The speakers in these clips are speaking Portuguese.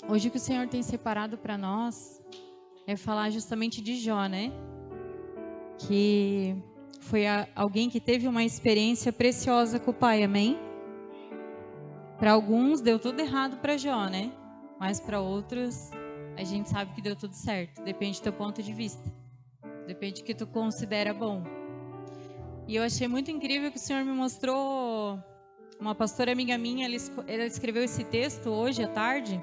Hoje o que o Senhor tem separado para nós é falar justamente de Jó, né? Que foi alguém que teve uma experiência preciosa com o Pai, amém? Para alguns deu tudo errado para Jó, né? Mas para outros a gente sabe que deu tudo certo. Depende do teu ponto de vista. Depende do que tu considera bom. E eu achei muito incrível que o Senhor me mostrou. Uma pastora amiga minha, ela escreveu esse texto hoje à tarde.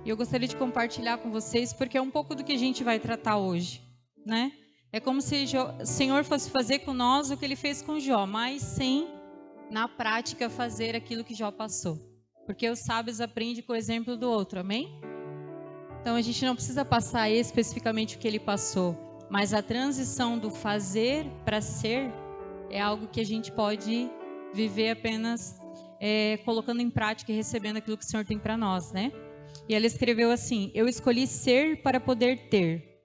E eu gostaria de compartilhar com vocês, porque é um pouco do que a gente vai tratar hoje, né? É como se o Senhor fosse fazer com nós o que Ele fez com Jó, mas sem, na prática, fazer aquilo que Jó passou. Porque os sábios aprendem com o exemplo do outro, amém? Então a gente não precisa passar especificamente o que ele passou, mas a transição do fazer para ser é algo que a gente pode viver apenas colocando em prática e recebendo aquilo que o Senhor tem para nós, né? E ela escreveu assim: eu escolhi ser para poder ter.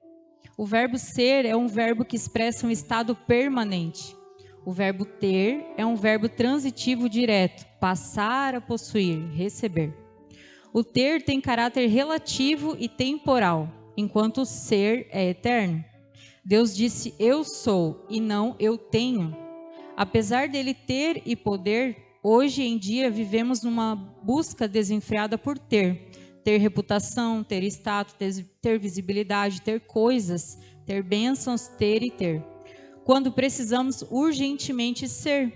O verbo ser é um verbo que expressa um estado permanente. O verbo ter é um verbo transitivo direto, passar a possuir, receber. O ter tem caráter relativo e temporal, enquanto o ser é eterno. Deus disse eu sou e não eu tenho. Apesar dele ter e poder, hoje em dia vivemos numa busca desenfreada por ter. Ter reputação, ter status, ter visibilidade, ter coisas, ter bênçãos, ter e ter. Quando precisamos urgentemente ser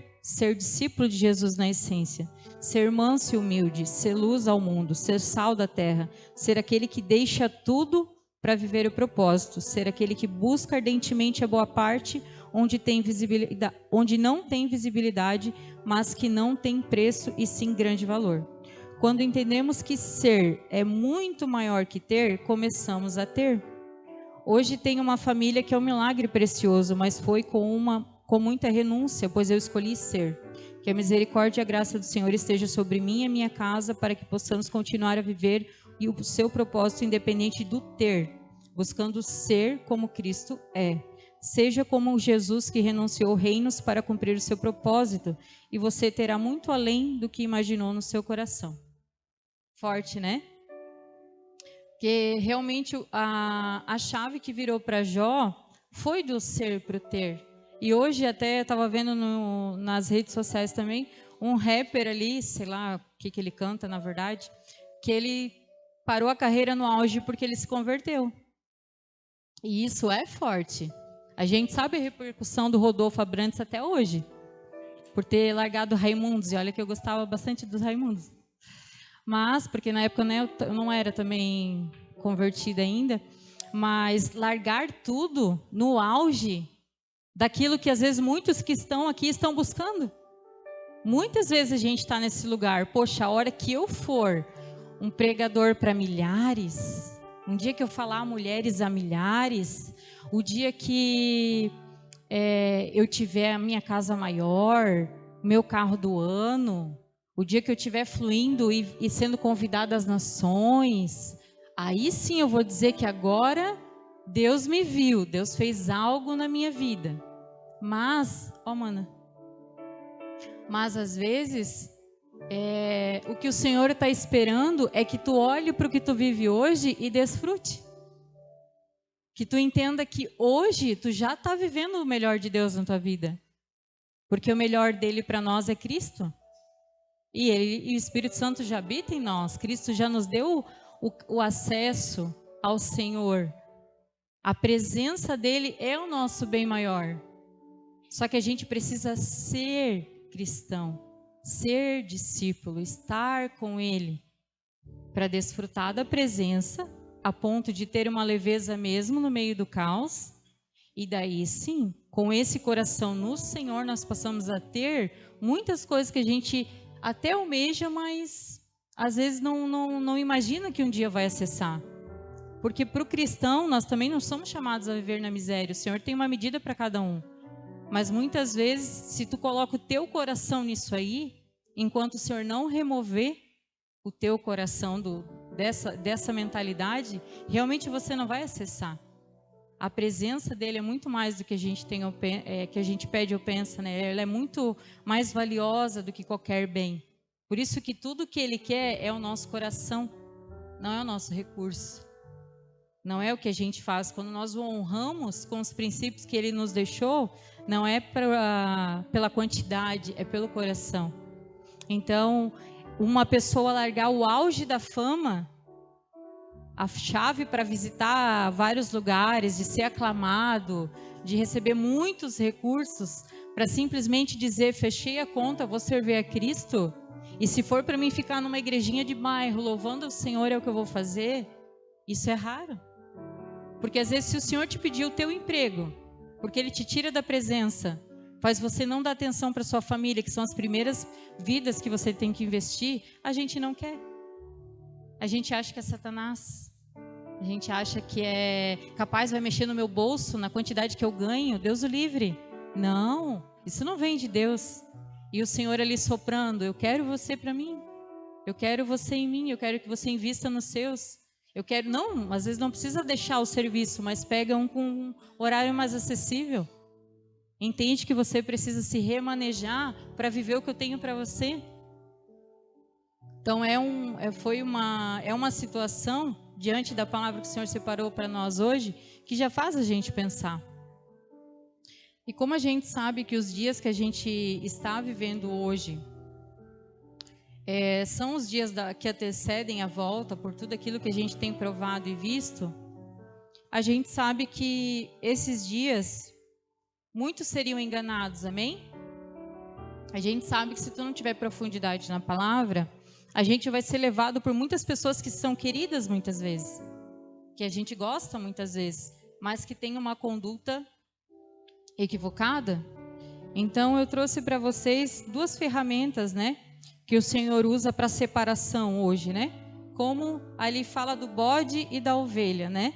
discípulo de Jesus na essência, ser manso e humilde, ser luz ao mundo, ser sal da terra, ser aquele que deixa tudo para viver o propósito, ser aquele que busca ardentemente a boa parte, onde não tem visibilidade, mas que não tem preço e sim grande valor. Quando entendemos que ser é muito maior que ter, começamos a ter. Hoje tenho uma família que é um milagre precioso, mas foi com muita renúncia, pois eu escolhi ser. Que a misericórdia e a graça do Senhor esteja sobre mim e a minha casa, para que possamos continuar a viver o seu propósito independente do ter, buscando ser como Cristo é. Seja como Jesus que renunciou reinos para cumprir o seu propósito, e você terá muito além do que imaginou no seu coração. Forte, né? Porque realmente a chave que virou para Jó foi do ser para o ter. E hoje até estava vendo nas redes sociais também, um rapper ali, sei lá o que ele canta na verdade, que ele parou a carreira no auge porque ele se converteu. E isso é forte. A gente sabe a repercussão do Rodolfo Abrantes até hoje, por ter largado Raimundos, e olha que eu gostava bastante dos Raimundos. Mas, porque na época eu não era também convertida ainda, mas largar tudo no auge daquilo que às vezes muitos que estão aqui estão buscando. Muitas vezes a gente está nesse lugar, poxa, a hora que eu for um pregador para milhares, um dia que eu falar a mulheres a milhares, o dia que eu tiver a minha casa maior, meu carro do ano, o dia que eu estiver fluindo e sendo convidada às nações, aí sim eu vou dizer que agora Deus me viu, Deus fez algo na minha vida. Mas, mas às vezes o que o Senhor está esperando é que tu olhe para o que tu vive hoje e desfrute. Que tu entenda que hoje tu já está vivendo o melhor de Deus na tua vida. Porque o melhor dele para nós é Cristo. E o Espírito Santo já habita em nós. Cristo já nos deu o acesso ao Senhor. A presença dele é o nosso bem maior. Só que a gente precisa ser cristão, ser discípulo, estar com ele, para desfrutar da presença, a ponto de ter uma leveza mesmo no meio do caos. E daí sim, com esse coração no Senhor, nós passamos a ter muitas coisas que a gente até almeja, mas às vezes não imagina que um dia vai acessar. Porque para o cristão, nós também não somos chamados a viver na miséria. O Senhor tem uma medida para cada um. Mas muitas vezes, se tu coloca o teu coração nisso aí, enquanto o Senhor não remover o teu coração dessa mentalidade, realmente você não vai acessar. A presença dele é muito mais do que a gente que a gente pede ou pensa, né? Ela é muito mais valiosa do que qualquer bem. Por isso que tudo que ele quer é o nosso coração. não é o nosso recurso. Não é o que a gente faz. Quando nós o honramos com os princípios que Ele nos deixou, não é pela quantidade, é pelo coração. Então, uma pessoa largar o auge da fama, a chave para visitar vários lugares, de ser aclamado, de receber muitos recursos, para simplesmente dizer, fechei a conta, vou servir a Cristo, e se for para mim ficar numa igrejinha de bairro, louvando o Senhor é o que eu vou fazer, isso é raro. Porque às vezes se o Senhor te pedir o teu emprego, porque Ele te tira da presença, faz você não dar atenção para sua família, que são as primeiras vidas que você tem que investir, a gente não quer. A gente acha que é Satanás. A gente acha que é capaz, vai mexer no meu bolso, na quantidade que eu ganho. Deus o livre. Não, isso não vem de Deus. E o Senhor ali soprando, eu quero você para mim. Eu quero você em mim, eu quero que você invista nos seus. Eu quero, não, às vezes não precisa deixar o serviço, mas pega um com um horário mais acessível. Entende que você precisa se remanejar para viver o que eu tenho para você. Então é uma situação, diante da palavra que o Senhor separou para nós hoje, que já faz a gente pensar. E como a gente sabe que os dias que a gente está vivendo hoje são os dias que antecedem a volta, por tudo aquilo que a gente tem provado e visto, a gente sabe que esses dias, muitos seriam enganados, amém? A gente sabe que se tu não tiver profundidade na palavra, a gente vai ser levado por muitas pessoas que são queridas muitas vezes, que a gente gosta muitas vezes, mas que tem uma conduta equivocada. Então eu trouxe para vocês duas ferramentas, né, que o Senhor usa para separação hoje, né? Como ali fala do bode e da ovelha, né?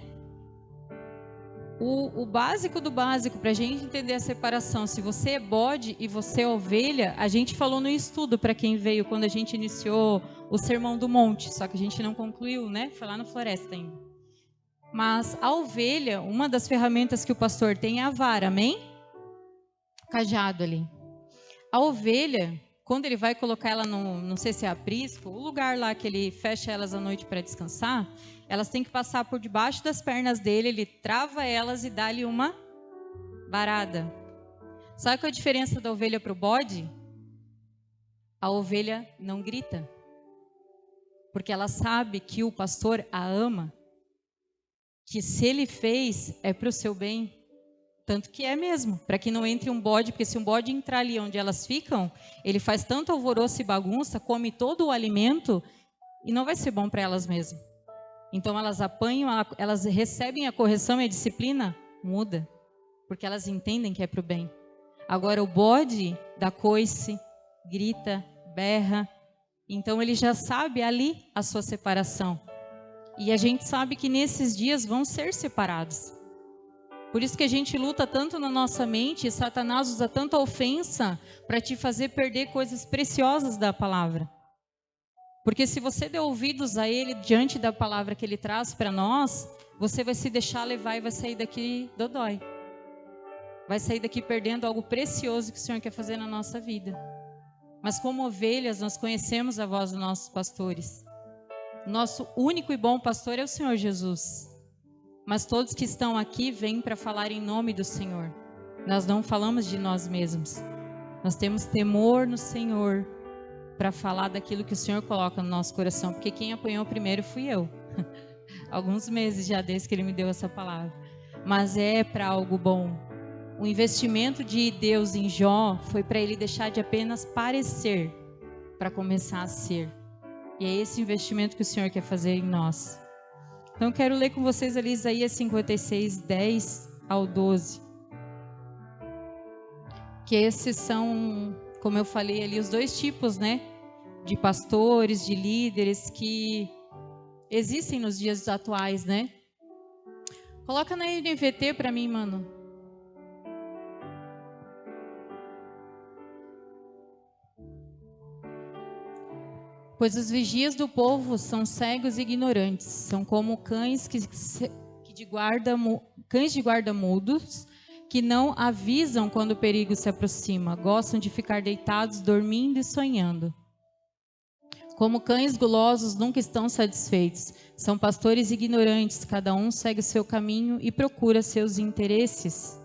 O básico do básico para a gente entender a separação. Se você é bode e você é ovelha, a gente falou no estudo para quem veio quando a gente iniciou o Sermão do Monte, só que a gente não concluiu, né? Foi lá na floresta ainda. Mas a ovelha, uma das ferramentas que o pastor tem é a vara, amém? Cajado ali. A ovelha, quando ele vai colocar ela no, não sei se é aprisco, o lugar lá que ele fecha elas à noite para descansar, elas têm que passar por debaixo das pernas dele, ele trava elas e dá-lhe uma varada. Sabe qual é a diferença da ovelha para o bode? A ovelha não grita, porque ela sabe que o pastor a ama, que se ele fez é para o seu bem. Tanto que é mesmo, para que não entre um bode, porque se um bode entrar ali onde elas ficam, ele faz tanto alvoroço e bagunça, come todo o alimento e não vai ser bom para elas mesmo. Então elas apanham, elas recebem a correção e a disciplina, muda, porque elas entendem que é para o bem. Agora o bode dá coice, grita, berra, então ele já sabe ali a sua separação. E a gente sabe que nesses dias vão ser separados. Por isso que a gente luta tanto na nossa mente, e Satanás usa tanta ofensa para te fazer perder coisas preciosas da palavra. Porque se você der ouvidos a ele diante da palavra que ele traz para nós, você vai se deixar levar e vai sair daqui dodói. Vai sair daqui perdendo algo precioso que o Senhor quer fazer na nossa vida. Mas como ovelhas, nós conhecemos a voz dos nossos pastores. Nosso único e bom pastor é o Senhor Jesus. Mas todos que estão aqui vêm para falar em nome do Senhor. Nós não falamos de nós mesmos. Nós temos temor no Senhor para falar daquilo que o Senhor coloca no nosso coração. Porque quem apanhou primeiro fui eu. Alguns meses já desde que Ele me deu essa palavra. Mas é para algo bom. O investimento de Deus em Jó foi para ele deixar de apenas parecer, para começar a ser. E é esse investimento que o Senhor quer fazer em nós. Então, eu quero ler com vocês ali Isaías 56, 10 ao 12. Que esses são, como eu falei ali, os dois tipos, né? De pastores, de líderes que existem nos dias atuais, né? Coloca na NVT para mim, mano. Pois os vigias do povo são cegos e ignorantes, são como cães de guarda mudos, que não avisam quando o perigo se aproxima, gostam de ficar deitados, dormindo e sonhando. Como cães gulosos nunca estão satisfeitos. São pastores ignorantes, cada um segue o seu caminho e procura seus interesses.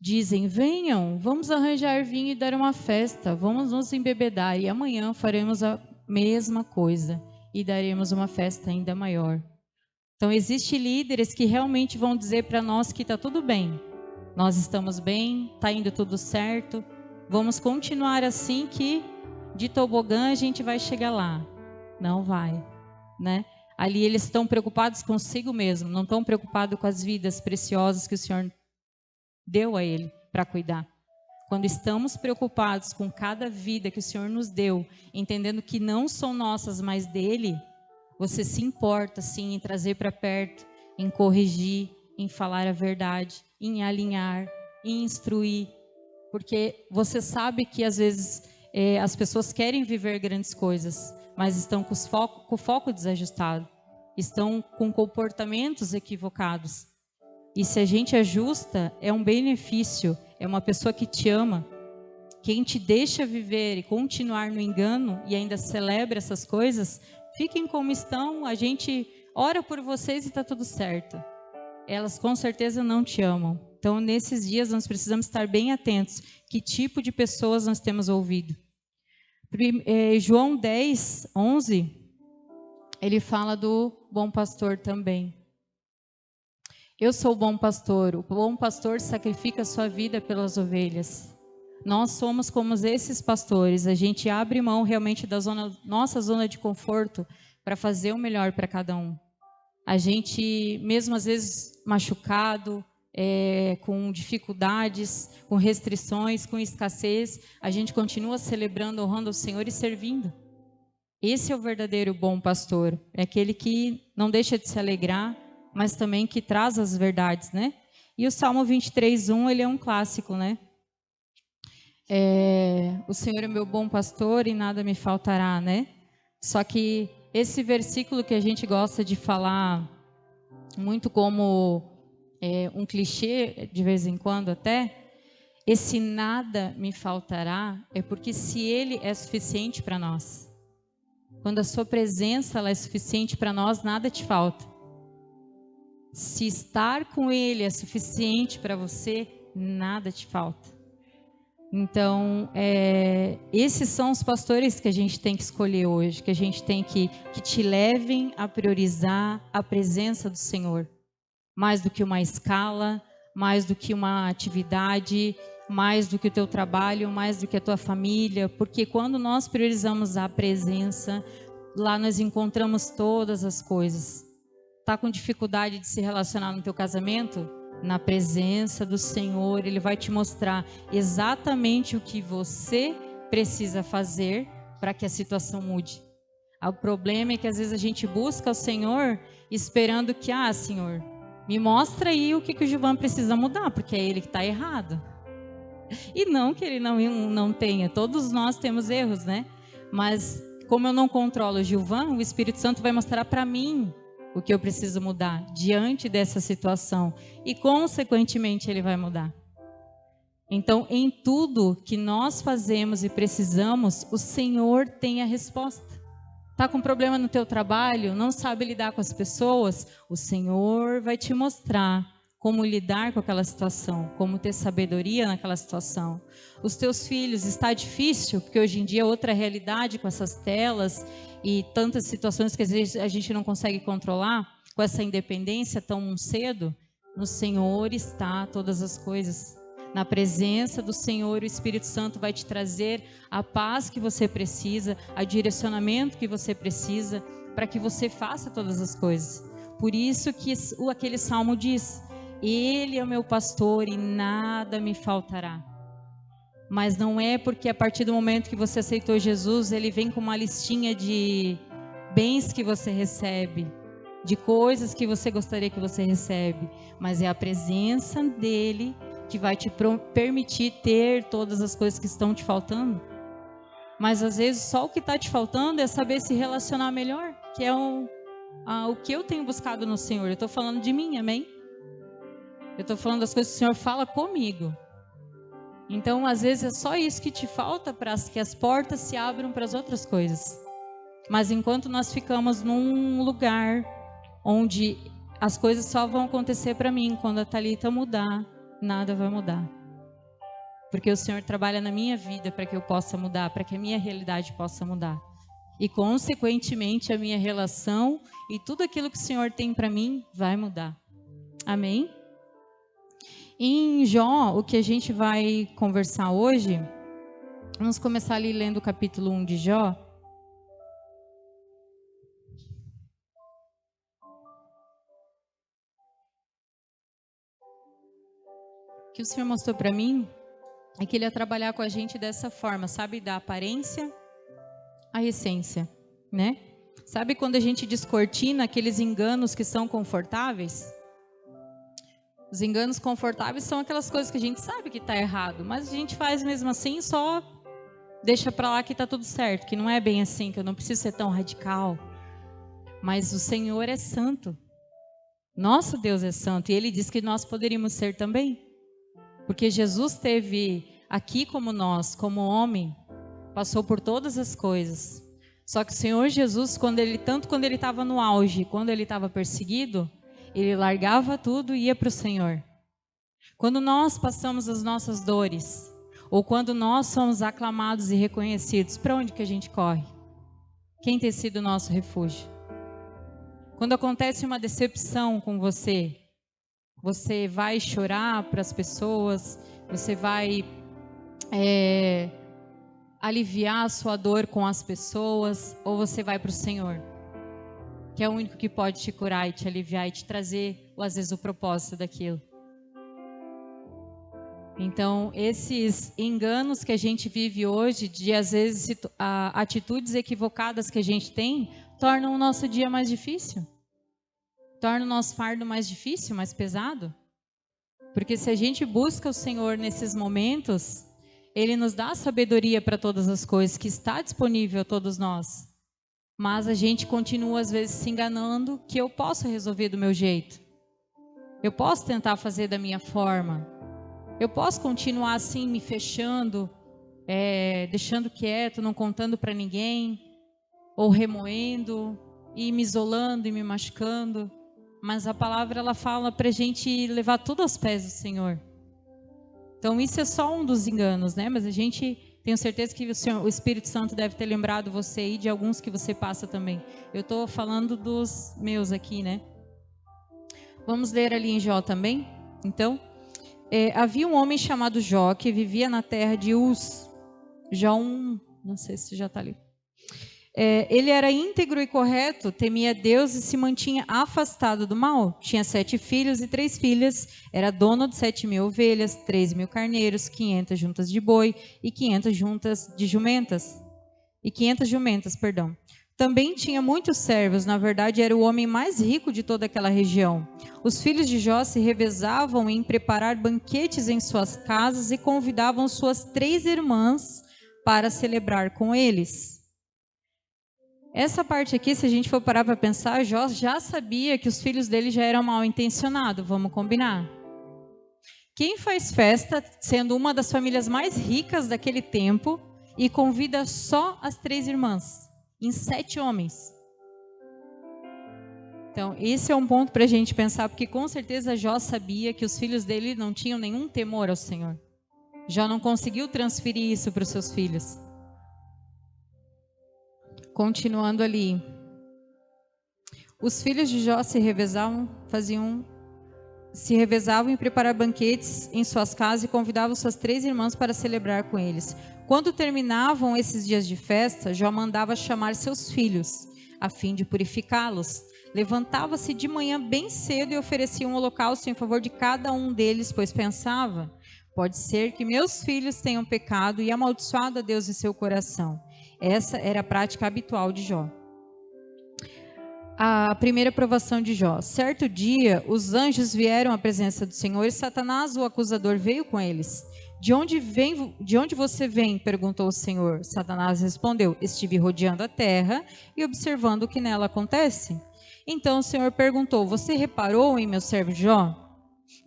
Dizem, venham, vamos arranjar vinho e dar uma festa, vamos nos embebedar e amanhã faremos a mesma coisa e daremos uma festa ainda maior. Então, existem líderes que realmente vão dizer para nós que está tudo bem. Nós estamos bem, está indo tudo certo, vamos continuar assim que de tobogã a gente vai chegar lá. Não vai, né? Ali eles estão preocupados consigo mesmo, não estão preocupados com as vidas preciosas que o Senhor deu a ele para cuidar. Quando estamos preocupados com cada vida que o Senhor nos deu, entendendo que não são nossas, mas dele, você se importa sim em trazer para perto, em corrigir, em falar a verdade, em alinhar, em instruir, porque você sabe que às vezes as pessoas querem viver grandes coisas, mas estão com o foco desajustado, estão com comportamentos equivocados. E se a gente ajusta, é um benefício, é uma pessoa que te ama. Quem te deixa viver e continuar no engano e ainda celebra essas coisas, fiquem como estão, a gente ora por vocês e está tudo certo. Elas com certeza não te amam. Então, nesses dias, nós precisamos estar bem atentos. Que tipo de pessoas nós temos ouvido? João 10, 11, ele fala do bom pastor também. Eu sou o bom pastor sacrifica a sua vida pelas ovelhas. Nós somos como esses pastores, a gente abre mão realmente da nossa zona de conforto para fazer o melhor para cada um. A gente, mesmo às vezes machucado, com dificuldades, com restrições, com escassez, a gente continua celebrando, honrando o Senhor e servindo. Esse é o verdadeiro bom pastor, é aquele que não deixa de se alegrar, mas também que traz as verdades, né? E o Salmo 23:1, ele é um clássico, né? O Senhor é meu bom pastor e nada me faltará, né? Só que esse versículo que a gente gosta de falar muito como um clichê, de vez em quando até, esse nada me faltará, é porque se Ele é suficiente para nós, quando a sua presença ela é suficiente para nós, nada te falta. Se estar com Ele é suficiente para você, nada te falta. Então, esses são os pastores que a gente tem que escolher hoje, que a gente tem que te levem a priorizar a presença do Senhor. Mais do que uma escala, mais do que uma atividade, mais do que o teu trabalho, mais do que a tua família. Porque quando nós priorizamos a presença, lá nós encontramos todas as coisas. Está com dificuldade de se relacionar no teu casamento? Na presença do Senhor, Ele vai te mostrar exatamente o que você precisa fazer para que a situação mude. O problema é que às vezes a gente busca o Senhor esperando que, Senhor, me mostra aí o que o Gilvan precisa mudar, porque é ele que está errado. E não que ele não tenha, todos nós temos erros, né? Mas como eu não controlo o Gilvan, o Espírito Santo vai mostrar para mim o que eu preciso mudar diante dessa situação. E, consequentemente, Ele vai mudar. Então, em tudo que nós fazemos e precisamos, o Senhor tem a resposta. Está com problema no teu trabalho? Não sabe lidar com as pessoas? O Senhor vai te mostrar como lidar com aquela situação, como ter sabedoria naquela situação. Os teus filhos, está difícil, porque hoje em dia é outra realidade com essas telas e tantas situações que às vezes a gente não consegue controlar, com essa independência tão cedo. No Senhor está todas as coisas. Na presença do Senhor, o Espírito Santo vai te trazer a paz que você precisa, o direcionamento que você precisa, para que você faça todas as coisas. Por isso que aquele salmo diz: Ele é o meu pastor e nada me faltará. Mas não é porque a partir do momento que você aceitou Jesus, Ele vem com uma listinha de bens que você recebe, de coisas que você gostaria que você recebe, mas é a presença dEle que vai te permitir ter todas as coisas que estão te faltando. Mas às vezes só o que está te faltando é saber se relacionar melhor, que é o que eu tenho buscado no Senhor. Eu estou falando de mim, amém? Eu estou falando das coisas que o Senhor fala comigo. Então, às vezes, é só isso que te falta para que as portas se abram para as outras coisas. Mas enquanto nós ficamos num lugar onde as coisas só vão acontecer para mim, quando a Thalita mudar, nada vai mudar. Porque o Senhor trabalha na minha vida para que eu possa mudar, para que a minha realidade possa mudar. E, consequentemente, a minha relação e tudo aquilo que o Senhor tem para mim vai mudar. Amém? Em Jó, o que a gente vai conversar hoje, vamos começar ali lendo o capítulo 1 de Jó. O que o Senhor mostrou para mim é que Ele ia trabalhar com a gente dessa forma, sabe? Da aparência à essência, né? Sabe quando a gente descortina aqueles enganos que são confortáveis? Os enganos confortáveis são aquelas coisas que a gente sabe que está errado, mas a gente faz mesmo assim, só deixa para lá que está tudo certo, que não é bem assim, que eu não preciso ser tão radical. Mas o Senhor é santo. Nosso Deus é santo e Ele diz que nós poderíamos ser também. Porque Jesus esteve aqui como nós, como homem, passou por todas as coisas. Só que o Senhor Jesus, tanto quando Ele estava no auge, quando Ele estava perseguido, Ele largava tudo e ia para o Senhor. Quando nós passamos as nossas dores, ou quando nós somos aclamados e reconhecidos, para onde que a gente corre? Quem tem sido o nosso refúgio? Quando acontece uma decepção com você, você vai chorar para as pessoas, você vai aliviar a sua dor com as pessoas, ou você vai para o Senhor, que é o único que pode te curar e te aliviar e te trazer, ou às vezes, o propósito daquilo. Então, esses enganos que a gente vive hoje, de às vezes atitudes equivocadas que a gente tem, tornam o nosso dia mais difícil. Torna o nosso fardo mais difícil, mais pesado. Porque se a gente busca o Senhor nesses momentos, Ele nos dá sabedoria para todas as coisas, que está disponível a todos nós. Mas a gente continua às vezes se enganando que eu posso resolver do meu jeito. Eu posso tentar fazer da minha forma. Eu posso continuar assim me fechando, deixando quieto, não contando para ninguém, ou remoendo, e me isolando e me machucando. Mas a palavra ela fala para a gente levar tudo aos pés do Senhor. Então isso é só um dos enganos, né? Mas a gente tenho certeza que o Espírito Santo deve ter lembrado você aí de alguns que você passa também. Eu estou falando dos meus aqui, né? Vamos ler ali em Jó também. Então, havia um homem chamado Jó que vivia na terra de Uz. Jó 1, não sei se já está ali. Ele era íntegro e correto, temia Deus e se mantinha afastado do mal. Tinha 7 filhos e 3 filhas. Era dono de 7.000 ovelhas, 3.000 carneiros, 500 juntas de boi e 500 juntas de jumentas. E 500 jumentas, perdão. Também tinha muitos servos, na verdade era o homem mais rico de toda aquela região. Os filhos de Jó se revezavam em preparar banquetes em suas casas e convidavam suas 3 irmãs para celebrar com eles. Essa parte aqui, se a gente for parar para pensar, Jó já sabia que os filhos dele já eram mal intencionados, vamos combinar. Quem faz festa, sendo uma das famílias mais ricas daquele tempo, e convida só as 3 irmãs, em 7 homens? Então, esse é um ponto para a gente pensar, porque com certeza Jó sabia que os filhos dele não tinham nenhum temor ao Senhor. Jó não conseguiu transferir isso para os seus filhos. Continuando ali. Os filhos de Jó se revezavam em preparar banquetes em suas casas e convidavam suas 3 irmãs para celebrar com eles. Quando terminavam esses dias de festa, Jó mandava chamar seus filhos, a fim de purificá-los. Levantava-se de manhã bem cedo e oferecia um holocausto em favor de cada um deles, pois pensava: pode ser que meus filhos tenham pecado e amaldiçoado a Deus em seu coração. Essa era a prática habitual de Jó. A primeira provação de Jó. Certo dia, os anjos vieram à presença do Senhor e Satanás, o acusador, veio com eles. De onde você vem? Perguntou o Senhor. Satanás respondeu: estive rodeando a terra e observando o que nela acontece. Então o Senhor perguntou: você reparou em meu servo Jó?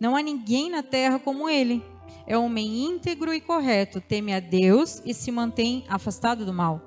Não há ninguém na terra como ele. É homem íntegro e correto, teme a Deus e se mantém afastado do mal.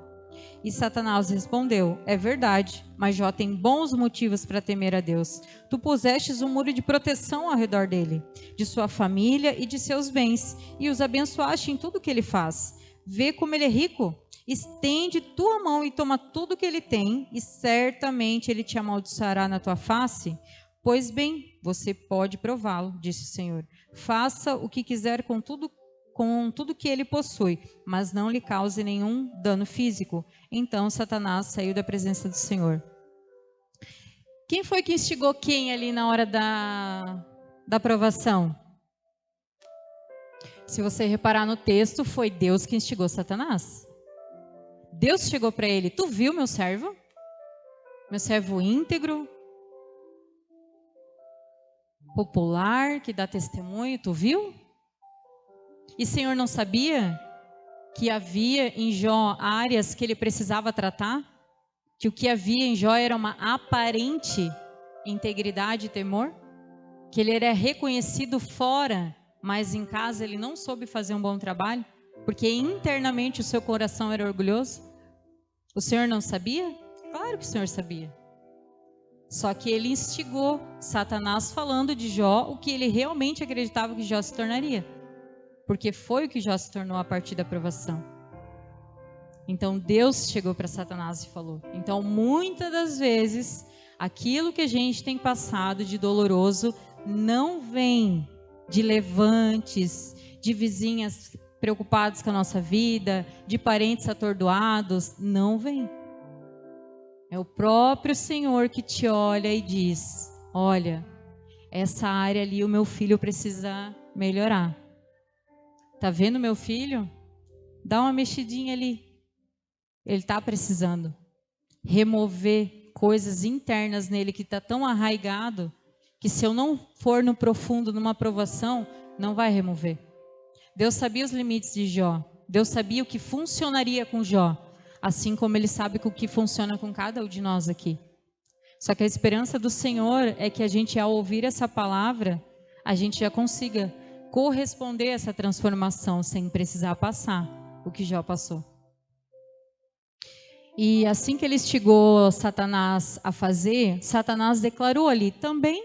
E Satanás respondeu: é verdade, mas Jó tem bons motivos para temer a Deus. Tu pusestes um muro de proteção ao redor dele, de sua família e de seus bens, e os abençoaste em tudo que ele faz. Vê como ele é rico. Estende tua mão e toma tudo que ele tem, e certamente ele te amaldiçoará na tua face. Pois bem, você pode prová-lo, disse o Senhor. Faça o que quiser com tudo que ele possui, mas não lhe cause nenhum dano físico. Então Satanás saiu da presença do Senhor. Quem foi que instigou quem ali na hora da provação? Se você reparar no texto, foi Deus que instigou Satanás. Deus chegou para ele: tu viu meu servo? Meu servo íntegro, popular, que dá testemunho, tu viu? E o Senhor não sabia que havia em Jó áreas que ele precisava tratar? Que o que havia em Jó era uma aparente integridade e temor? Que ele era reconhecido fora, mas em casa ele não soube fazer um bom trabalho? Porque internamente o seu coração era orgulhoso? O Senhor não sabia? Claro que o Senhor sabia. Só que ele instigou Satanás falando de Jó o que ele realmente acreditava que Jó se tornaria. Porque foi o que Jó se tornou a partir da provação. Então Deus chegou para Satanás e falou. Então muitas das vezes aquilo que a gente tem passado de doloroso não vem de levantes, de vizinhas preocupadas com a nossa vida, de parentes atordoados, não vem. É o próprio Senhor que te olha e diz: olha, essa área ali o meu filho precisa melhorar. Tá vendo meu filho? Dá uma mexidinha ali. Ele está precisando remover coisas internas nele que está tão arraigado que se eu não for no profundo, numa provação, não vai remover. Deus sabia os limites de Jó. Deus sabia o que funcionaria com Jó, assim como Ele sabe o que funciona com cada um de nós aqui. Só que a esperança do Senhor é que a gente, ao ouvir essa palavra, a gente já consiga corresponder a essa transformação sem precisar passar o que Jó passou. E assim que ele instigou Satanás a fazer, Satanás declarou ali: também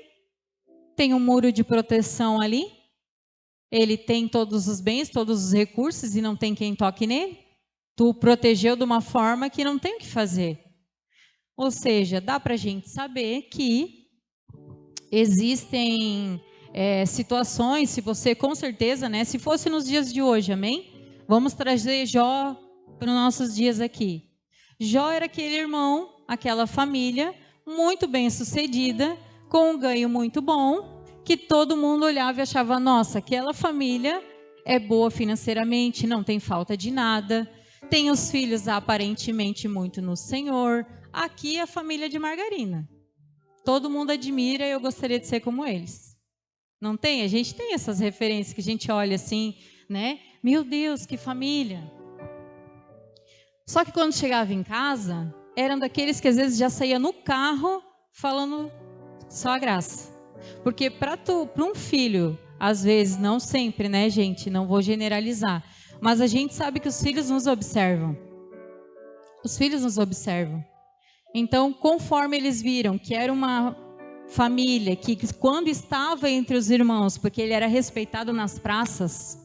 tem um muro de proteção ali, ele tem todos os bens, todos os recursos e não tem quem toque nele. Tu protegeu de uma forma que não tem o que fazer. Ou seja, dá para a gente saber que existem situações, se você com certeza, né, se fosse nos dias de hoje, amém? Vamos trazer Jó para os nossos dias aqui. Jó era aquele irmão, aquela família muito bem sucedida, com um ganho muito bom, que todo mundo olhava e achava: nossa, aquela família é boa financeiramente, não tem falta de nada, tem os filhos aparentemente muito no Senhor. Aqui é a família de margarina. Todo mundo admira e eu gostaria de ser como eles. Não tem? A gente tem essas referências que a gente olha assim, né? Meu Deus, que família! Só que quando chegava em casa, eram daqueles que às vezes já saía no carro falando só a graça. Porque para um filho, às vezes, não sempre, né, gente? Não vou generalizar. Mas a gente sabe que os filhos nos observam. Os filhos nos observam. Então, conforme eles viram que era uma família que quando estava entre os irmãos, porque ele era respeitado nas praças,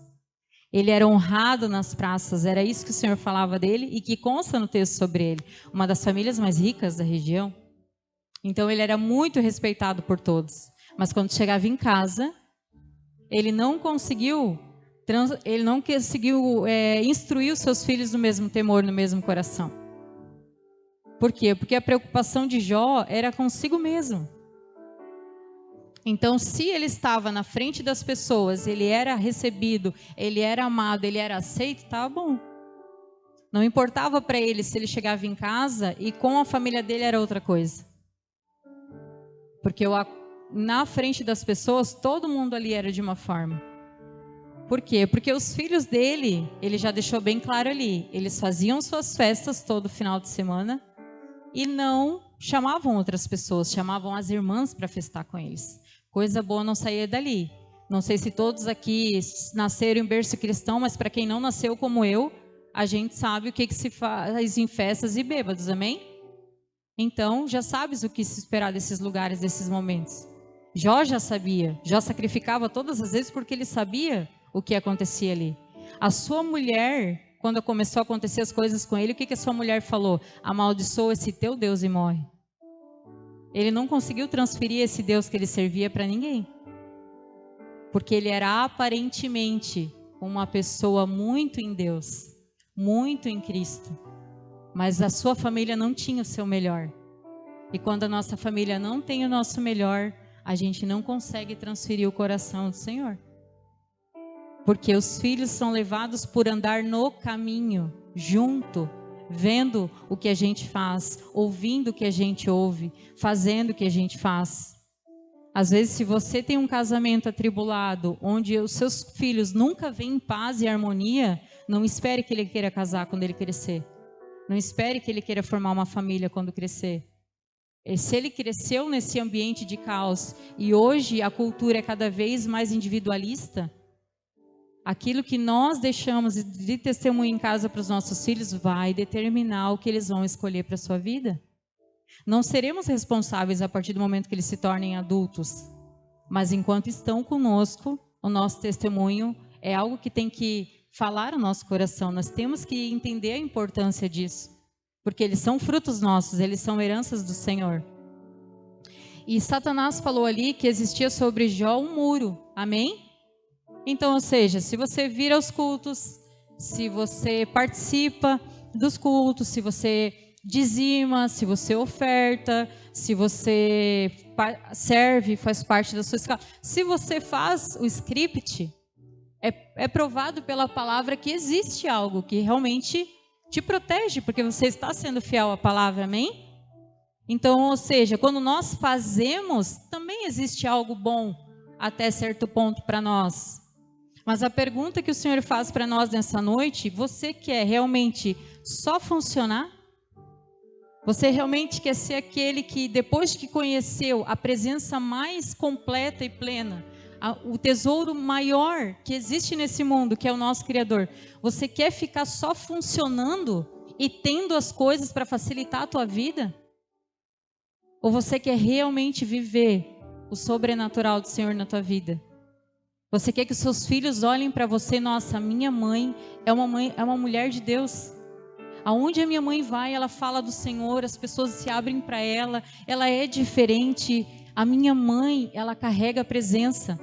ele era honrado nas praças, era isso que o Senhor falava dele e que consta no texto sobre ele. Uma das famílias mais ricas da região. Então, ele era muito respeitado por todos. Mas quando chegava em casa, ele não conseguiu instruir os seus filhos no mesmo temor, no mesmo coração. Por quê? Porque a preocupação de Jó era consigo mesmo. Então, se ele estava na frente das pessoas, ele era recebido, ele era amado, ele era aceito, estava bom. Não importava para ele se ele chegava em casa e com a família dele era outra coisa. Porque na frente das pessoas, todo mundo ali era de uma forma. Por quê? Porque os filhos dele, ele já deixou bem claro ali, eles faziam suas festas todo final de semana e não chamavam outras pessoas, chamavam as irmãs para festar com eles. Coisa boa não saía dali. Não sei se todos aqui nasceram em berço cristão, mas para quem não nasceu como eu, a gente sabe o que se faz em festas e bêbados, amém? Então, já sabes o que se esperar desses lugares, desses momentos. Jó já sabia, Jó sacrificava todas as vezes porque ele sabia o que acontecia ali. A sua mulher, quando começou a acontecer as coisas com ele, o que a sua mulher falou? Amaldiçoa esse teu Deus e morre. Ele não conseguiu transferir esse Deus que ele servia para ninguém. Porque ele era aparentemente uma pessoa muito em Deus, muito em Cristo. Mas a sua família não tinha o seu melhor. E quando a nossa família não tem o nosso melhor, a gente não consegue transferir o coração do Senhor. Porque os filhos são levados por andar no caminho, junto, vendo o que a gente faz, ouvindo o que a gente ouve, fazendo o que a gente faz. Às vezes, se você tem um casamento atribulado, onde os seus filhos nunca vêm em paz e harmonia, não espere que ele queira casar quando ele crescer. Não espere que ele queira formar uma família quando crescer. E se ele cresceu nesse ambiente de caos e hoje a cultura é cada vez mais individualista, aquilo que nós deixamos de testemunho em casa para os nossos filhos vai determinar o que eles vão escolher para a sua vida. Não seremos responsáveis a partir do momento que eles se tornem adultos, mas enquanto estão conosco, o nosso testemunho é algo que tem que falar o nosso coração. Nós temos que entender a importância disso, porque eles são frutos nossos, eles são heranças do Senhor. E Satanás falou ali que existia sobre Jó um muro, amém? Então, ou seja, se você vir aos cultos, se você participa dos cultos, se você dizima, se você oferta, se você serve, faz parte da sua escala, se você faz o script, é provado pela palavra que existe algo que realmente te protege, porque você está sendo fiel à palavra, amém? Então, ou seja, quando nós fazemos, também existe algo bom até certo ponto para nós. Mas a pergunta que o Senhor faz para nós nessa noite, você quer realmente só funcionar? Você realmente quer ser aquele que, depois que conheceu a presença mais completa e plena, o tesouro maior que existe nesse mundo, que é o nosso Criador, você quer ficar só funcionando e tendo as coisas para facilitar a tua vida? Ou você quer realmente viver o sobrenatural do Senhor na tua vida? Você quer que os seus filhos olhem para você, nossa, minha mãe é uma mulher de Deus. Aonde a minha mãe vai, ela fala do Senhor, as pessoas se abrem para ela, ela é diferente. A minha mãe, ela carrega a presença.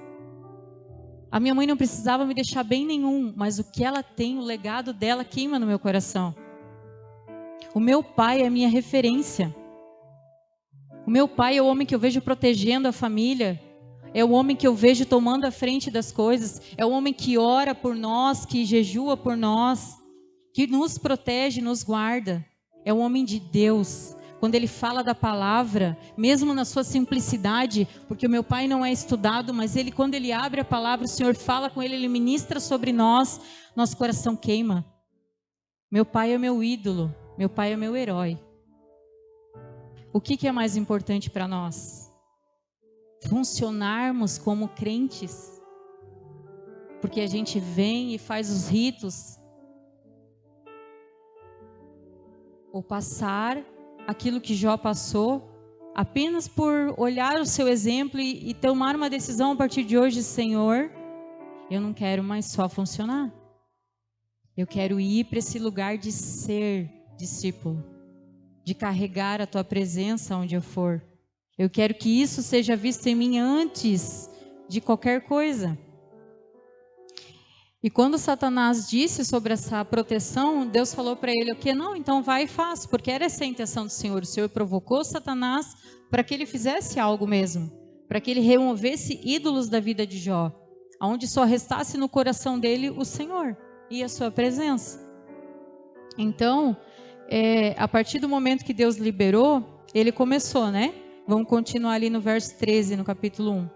A minha mãe não precisava me deixar bem nenhum, mas o que ela tem, o legado dela queima no meu coração. O meu pai é a minha referência. O meu pai é o homem que eu vejo protegendo a família. É o homem que eu vejo tomando a frente das coisas. É o homem que ora por nós, que jejua por nós, que nos protege, nos guarda. É o homem de Deus. Quando ele fala da palavra, mesmo na sua simplicidade, porque o meu pai não é estudado, mas quando ele abre a palavra, o Senhor fala com ele, ele ministra sobre nós, nosso coração queima. Meu pai é meu ídolo, meu pai é meu herói. O que é mais importante para nós? Funcionarmos como crentes, porque a gente vem e faz os ritos, ou passar aquilo que Jó passou, apenas por olhar o seu exemplo e tomar uma decisão a partir de hoje, Senhor, eu não quero mais só funcionar, eu quero ir para esse lugar de ser discípulo, de carregar a tua presença onde eu for. Eu quero que isso seja visto em mim antes de qualquer coisa. E quando Satanás disse sobre essa proteção, Deus falou para ele, o que? Não, então vai e faz, porque era essa a intenção do Senhor. O Senhor provocou Satanás para que ele fizesse algo mesmo, para que ele removesse ídolos da vida de Jó, onde só restasse no coração dele o Senhor e a sua presença. Então, a partir do momento que Deus liberou, ele começou, né? Vamos continuar ali no verso 13, no capítulo 1.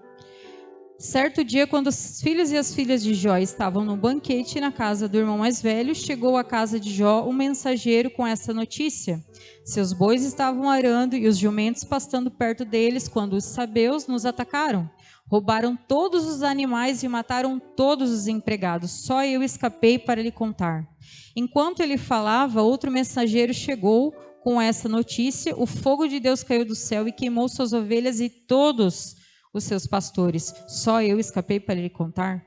Certo dia, quando os filhos e as filhas de Jó estavam no banquete na casa do irmão mais velho, chegou à casa de Jó um mensageiro com essa notícia: seus bois estavam arando e os jumentos pastando perto deles quando os sabeus nos atacaram. Roubaram todos os animais e mataram todos os empregados. Só eu escapei para lhe contar. Enquanto ele falava, outro mensageiro chegou com essa notícia: o fogo de Deus caiu do céu e queimou suas ovelhas e todos os seus pastores. Só eu escapei para lhe contar.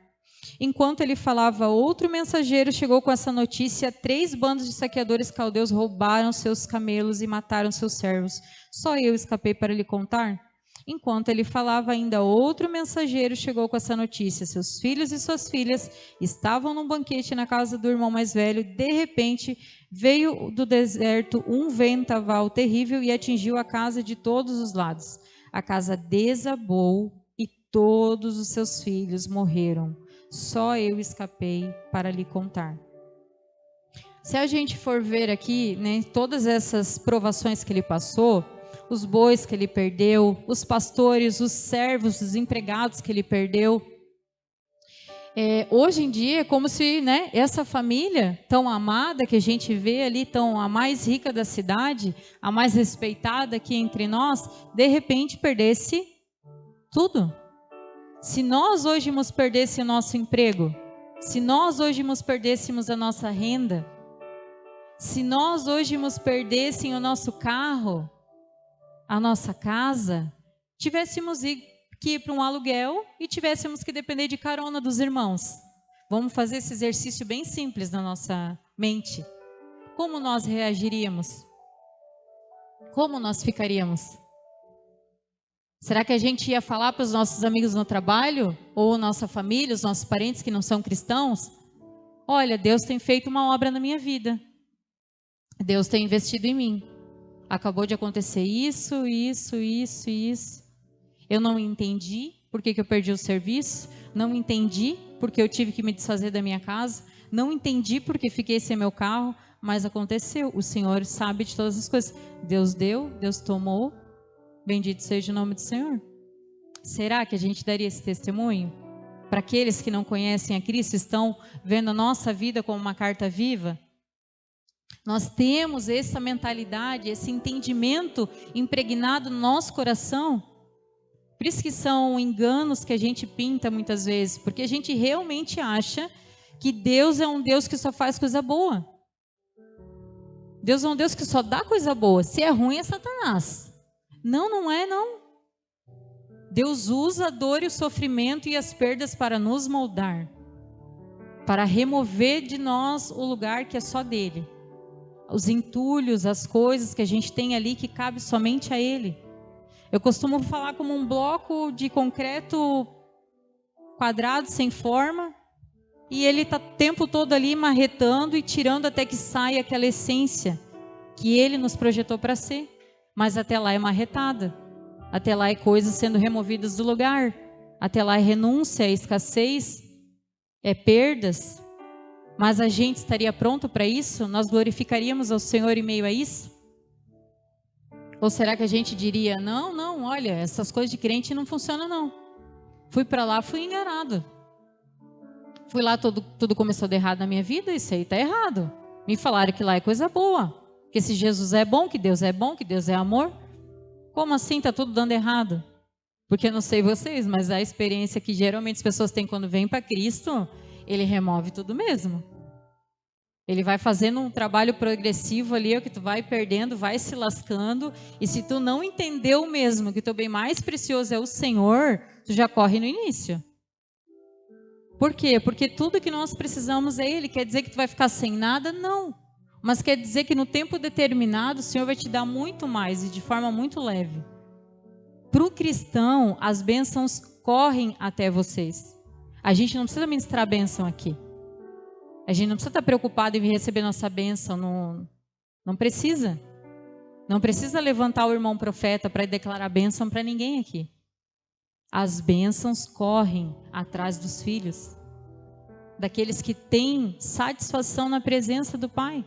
Enquanto ele falava, outro mensageiro chegou com essa notícia: 3 bandos de saqueadores caldeus roubaram seus camelos e mataram seus servos. Só eu escapei para lhe contar. Enquanto ele falava, ainda outro mensageiro chegou com essa notícia: seus filhos e suas filhas estavam num banquete na casa do irmão mais velho. De repente, veio do deserto um vendaval terrível e atingiu a casa de todos os lados. A casa desabou e todos os seus filhos morreram. Só eu escapei para lhe contar. Se a gente for ver aqui, né, todas essas provações que ele passou, os bois que ele perdeu, os pastores, os servos, os empregados que ele perdeu. Hoje em dia é como se, né, essa família tão amada que a gente vê ali, a mais rica da cidade, a mais respeitada aqui entre nós, de repente perdesse tudo. Se nós hoje perdêssemos o nosso emprego, se nós hoje perdêssemos a nossa renda, se nós hoje perdêssemos o nosso carro, a nossa casa, tivéssemos que ir para um aluguel e tivéssemos que depender de carona dos irmãos. Vamos fazer esse exercício bem simples na nossa mente. Como nós reagiríamos? Como nós ficaríamos? Será que a gente ia falar para os nossos amigos no trabalho? Ou nossa família, os nossos parentes que não são cristãos? Olha, Deus tem feito uma obra na minha vida. Deus tem investido em mim. Acabou de acontecer isso, isso, isso, isso. Eu não entendi por que eu perdi o serviço. Não entendi porque eu tive que me desfazer da minha casa. Não entendi porque fiquei sem meu carro. Mas aconteceu. O Senhor sabe de todas as coisas. Deus deu, Deus tomou. Bendito seja o nome do Senhor. Será que a gente daria esse testemunho? Para aqueles que não conhecem a Cristo, estão vendo a nossa vida como uma carta viva? Nós temos essa mentalidade, esse entendimento impregnado no nosso coração. Por isso que são enganos que a gente pinta muitas vezes, porque a gente realmente acha que Deus é um Deus que só faz coisa boa. Deus é um Deus que só dá coisa boa. Se é ruim, é Satanás. Não, não é não. Deus usa a dor e o sofrimento e as perdas para nos moldar, para remover de nós o lugar que é só dele. Os entulhos, as coisas que a gente tem ali que cabe somente a Ele. Eu costumo falar como um bloco de concreto quadrado, sem forma, e ele está o tempo todo ali marretando e tirando até que saia aquela essência que Ele nos projetou para ser. Mas até lá é marretada, até lá é coisas sendo removidas do lugar, até lá é renúncia, é escassez, é perdas. Mas a gente estaria pronto para isso? Nós glorificaríamos ao Senhor em meio a isso? Ou será que a gente diria, não, não, olha, essas coisas de crente não funcionam não. Fui para lá, fui enganado. Fui lá, tudo começou de errado na minha vida, isso aí está errado. Me falaram que lá é coisa boa, que esse Jesus é bom, que Deus é amor. Como assim está tudo dando errado? Porque eu não sei vocês, mas a experiência que geralmente as pessoas têm quando vêm para Cristo, Ele remove tudo mesmo. Ele vai fazendo um trabalho progressivo ali, o que tu vai perdendo, vai se lascando. E se tu não entendeu mesmo que o teu bem mais precioso é o Senhor, tu já corre no início. Por quê? Porque tudo que nós precisamos é Ele. Quer dizer que tu vai ficar sem nada? Não. Mas quer dizer que no tempo determinado, o Senhor vai te dar muito mais e de forma muito leve. Para o cristão, as bênçãos correm até vocês. A gente não precisa ministrar a bênção aqui. A gente não precisa estar preocupado em vir receber nossa bênção. Não precisa. Não precisa levantar o irmão profeta para declarar bênção para ninguém aqui. As bênçãos correm atrás dos filhos. Daqueles que têm satisfação na presença do Pai.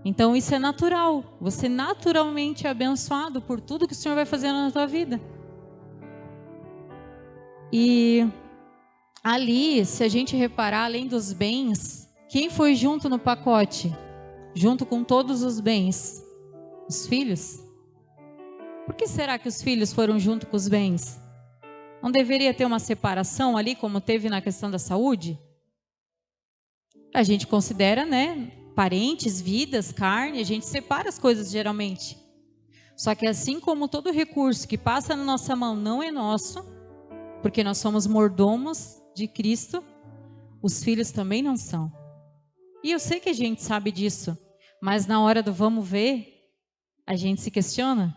Então isso é natural. Você naturalmente é abençoado por tudo que o Senhor vai fazer na tua vida. E ali, se a gente reparar, além dos bens, quem foi junto no pacote? Junto com todos os bens? Os filhos? Por que será que os filhos foram junto com os bens? Não deveria ter uma separação ali, como teve na questão da saúde? A gente considera, né, parentes, vidas, carne, a gente separa as coisas geralmente. Só que assim como todo recurso que passa na nossa mão não é nosso, porque nós somos mordomos de Cristo, os filhos também não são. E eu sei que a gente sabe disso, mas na hora do vamos ver, a gente se questiona.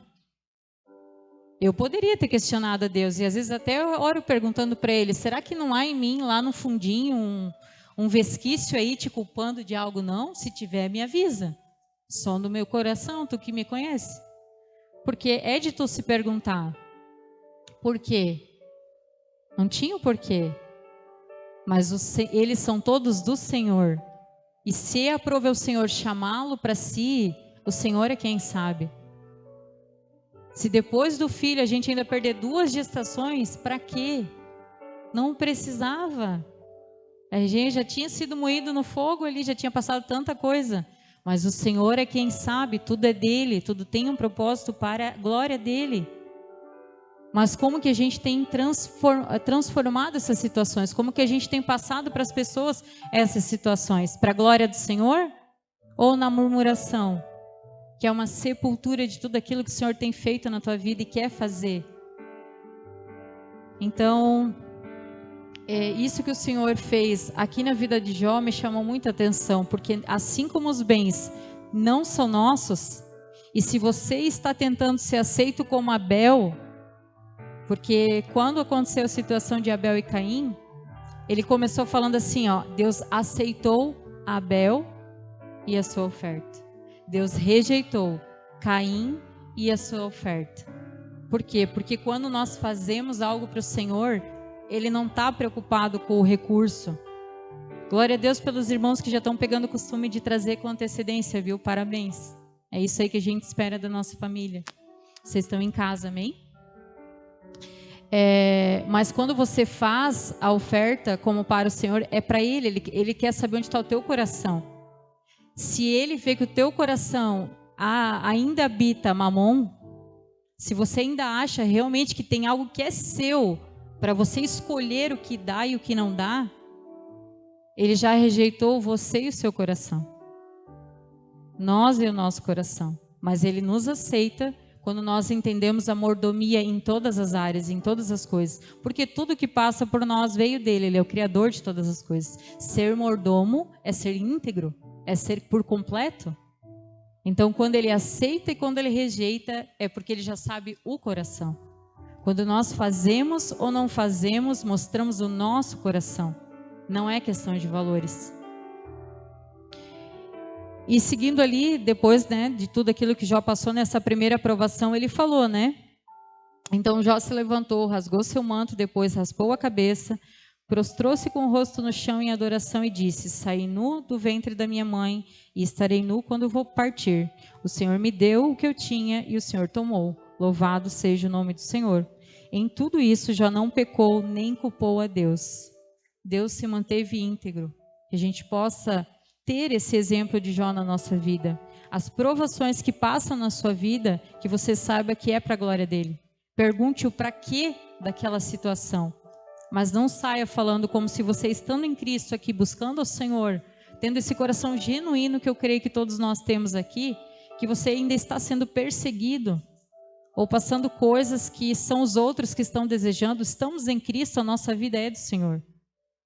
Eu poderia ter questionado a Deus, e às vezes até eu oro perguntando para Ele, será que não há em mim, lá no fundinho, um vesquício aí te culpando de algo? Não, se tiver, me avisa. Som do meu coração, tu que me conhece. Porque é de tu se perguntar, por quê? Não tinha o porquê. Mas eles são todos do Senhor. E se aprove o Senhor chamá-lo para si, o Senhor é quem sabe. Se depois do filho a gente ainda perder 2 gestações, para quê? Não precisava. A gente já tinha sido moído no fogo ali, já tinha passado tanta coisa. Mas o Senhor é quem sabe, tudo é dele, tudo tem um propósito para a glória dele. Mas como que a gente tem transformado essas situações? Como que a gente tem passado para as pessoas essas situações? Para a glória do Senhor? Ou na murmuração? Que é uma sepultura de tudo aquilo que o Senhor tem feito na tua vida e quer fazer. Então, isso que o Senhor fez aqui na vida de Jó me chamou muita atenção, porque assim como os bens não são nossos, e se você está tentando ser aceito como Abel, porque quando aconteceu a situação de Abel e Caim, ele começou falando assim, ó, Deus aceitou Abel e a sua oferta. Deus rejeitou Caim e a sua oferta. Por quê? Porque quando nós fazemos algo para o Senhor, Ele não está preocupado com o recurso. Glória a Deus pelos irmãos que já estão pegando o costume de trazer com antecedência, viu? Parabéns. É isso aí que a gente espera da nossa família. Vocês estão em casa, amém? Mas quando você faz a oferta como para o Senhor, é para Ele. Ele quer saber onde está o teu coração. Se Ele vê que o teu coração ainda habita mamon, se você ainda acha realmente que tem algo que é seu, para você escolher o que dá e o que não dá, Ele já rejeitou você e o seu coração. Nós e o nosso coração. Mas Ele nos aceita quando nós entendemos a mordomia em todas as áreas, em todas as coisas. Porque tudo que passa por nós veio dele, Ele é o Criador de todas as coisas. Ser mordomo é ser íntegro, é ser por completo. Então, quando Ele aceita e quando Ele rejeita, é porque Ele já sabe o coração. Quando nós fazemos ou não fazemos, mostramos o nosso coração. Não é questão de valores. E seguindo ali, depois, né, de tudo aquilo que Jó passou nessa primeira aprovação, ele falou, né? Então Jó se levantou, rasgou seu manto, depois raspou a cabeça, prostrou-se com o rosto no chão em adoração e disse, saí nu do ventre da minha mãe e estarei nu quando vou partir. O Senhor me deu o que eu tinha e o Senhor tomou. Louvado seja o nome do Senhor. Em tudo isso já não pecou nem culpou a Deus. Deus se manteve íntegro. Que a gente possa ter esse exemplo de Jó na nossa vida. As provações que passam na sua vida, que você saiba que é para a glória dele. Pergunte o para quê daquela situação. Mas não saia falando como se você estando em Cristo aqui, buscando ao Senhor, tendo esse coração genuíno que eu creio que todos nós temos aqui, que você ainda está sendo perseguido, ou passando coisas que são os outros que estão desejando. Estamos em Cristo, a nossa vida é do Senhor.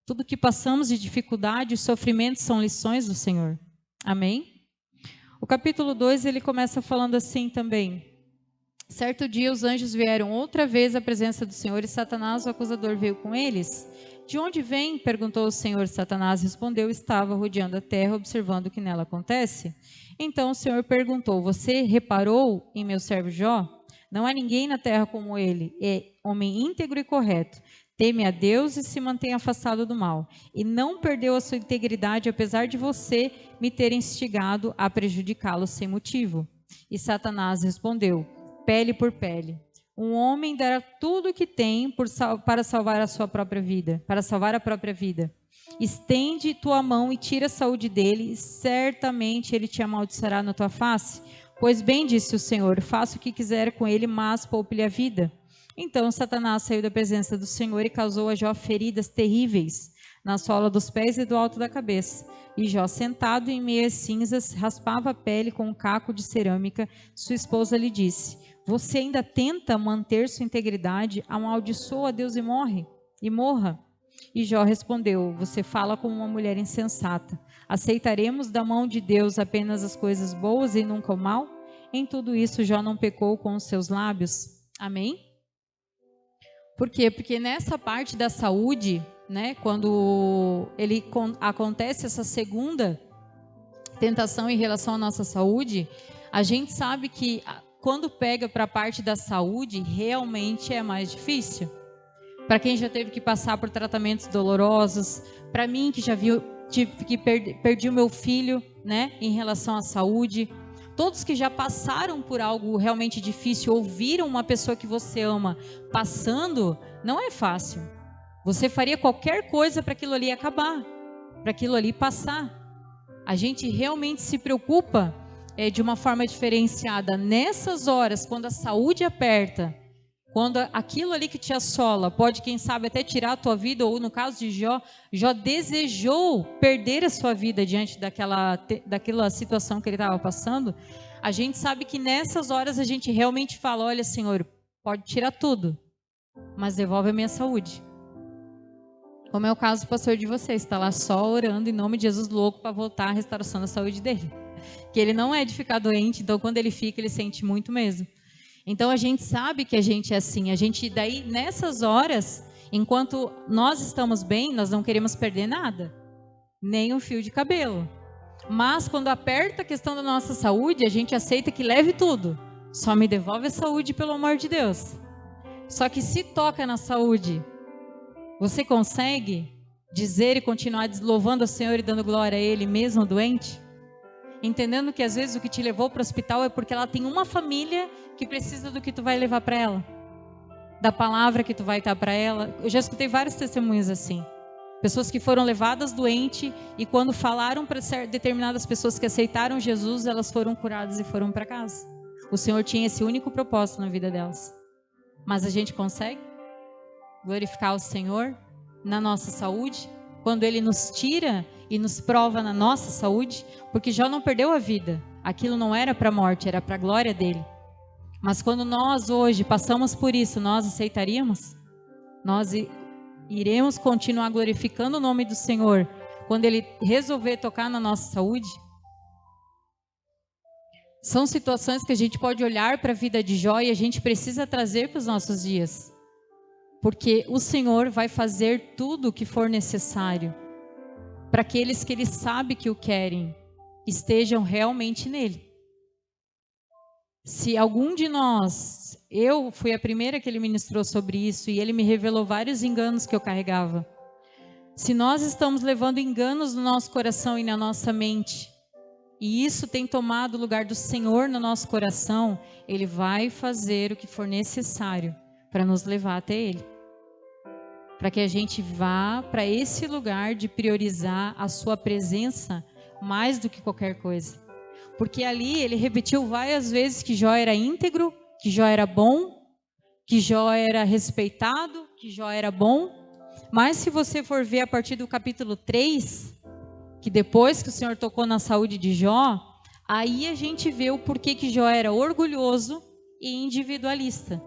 Tudo que passamos de dificuldade e sofrimento são lições do Senhor. Amém? O capítulo 2, ele começa falando assim também. Certo dia os anjos vieram outra vez à presença do Senhor e Satanás, o acusador, veio com eles. De onde vem? Perguntou o Senhor. Satanás respondeu, estava rodeando a terra, observando o que nela acontece. Então o Senhor perguntou, você reparou em meu servo Jó? Não há ninguém na terra como ele, é homem íntegro e correto. Teme a Deus e se mantém afastado do mal. E não perdeu a sua integridade, apesar de você me ter instigado a prejudicá-lo sem motivo. E Satanás respondeu, pele por pele. Um homem dará tudo o que tem para salvar a sua própria vida, para salvar a própria vida. Estende tua mão e tira a saúde dele, e certamente ele te amaldiçoará na tua face. Pois bem disse o Senhor, faça o que quiser com ele, mas poupe-lhe a vida. Então Satanás saiu da presença do Senhor e causou a Jó feridas terríveis na sola dos pés e do alto da cabeça. E Jó, sentado em meio às cinzas, raspava a pele com um caco de cerâmica. Sua esposa lhe disse: você ainda tenta manter sua integridade? Amaldiçoa a Deus e morra. E Jó respondeu: você fala como uma mulher insensata. Aceitaremos da mão de Deus apenas as coisas boas e nunca o mal? Em tudo isso Jó não pecou com os seus lábios. Amém? Por quê? Porque nessa parte da saúde, né, quando acontece essa segunda tentação em relação à nossa saúde, a gente sabe que quando pega para a parte da saúde, realmente é mais difícil. Para quem já teve que passar por tratamentos dolorosos, para mim que já perdi o meu filho, né, em relação à saúde, todos que já passaram por algo realmente difícil, ouviram uma pessoa que você ama passando, não é fácil. Você faria qualquer coisa para aquilo ali acabar, para aquilo ali passar. A gente realmente se preocupa de uma forma diferenciada nessas horas, quando a saúde aperta, quando aquilo ali que te assola pode, quem sabe, até tirar a tua vida, ou no caso de Jó, Jó desejou perder a sua vida diante daquela situação que ele estava passando. A gente sabe que nessas horas a gente realmente fala: olha, Senhor, pode tirar tudo, mas devolve a minha saúde. Como é o caso do pastor de vocês, está lá só orando em nome de Jesus, louco para voltar à restauração da saúde dele. Que ele não é de ficar doente, então quando ele fica, ele sente muito mesmo. Então a gente sabe que a gente é assim, a gente daí nessas horas, enquanto nós estamos bem, nós não queremos perder nada, nem um fio de cabelo. Mas quando aperta a questão da nossa saúde, a gente aceita que leve tudo. Só me devolve a saúde, pelo amor de Deus. Só que se toca na saúde, você consegue dizer e continuar louvando ao Senhor e dando glória a Ele mesmo doente? Entendendo que às vezes o que te levou para o hospital é porque ela tem uma família que precisa do que tu vai levar para ela, da palavra que tu vai dar para ela. Eu já escutei vários testemunhos assim, pessoas que foram levadas doentes e quando falaram para determinadas pessoas que aceitaram Jesus, elas foram curadas e foram para casa. O Senhor tinha esse único propósito na vida delas. Mas a gente consegue glorificar o Senhor na nossa saúde, quando Ele nos tira e nos prova na nossa saúde? Porque Jó não perdeu a vida, aquilo não era para a morte, era para a glória dele. Mas quando nós hoje passamos por isso, nós aceitaríamos? Nós iremos continuar glorificando o nome do Senhor quando Ele resolver tocar na nossa saúde? São situações que a gente pode olhar para a vida de Jó e a gente precisa trazer para os nossos dias. Porque o Senhor vai fazer tudo o que for necessário para aqueles que Ele sabe que o querem, estejam realmente nele. Se algum de nós, eu fui a primeira que Ele ministrou sobre isso e Ele me revelou vários enganos que eu carregava. Se nós estamos levando enganos no nosso coração e na nossa mente, e isso tem tomado o lugar do Senhor no nosso coração, Ele vai fazer o que for necessário para nos levar até Ele. Para que a gente vá para esse lugar de priorizar a sua presença mais do que qualquer coisa. Porque ali ele repetiu várias vezes que Jó era íntegro, que Jó era bom, que Jó era respeitado, que Jó era bom. Mas se você for ver a partir do capítulo 3, que depois que o Senhor tocou na saúde de Jó, aí a gente vê o porquê que Jó era orgulhoso e individualista.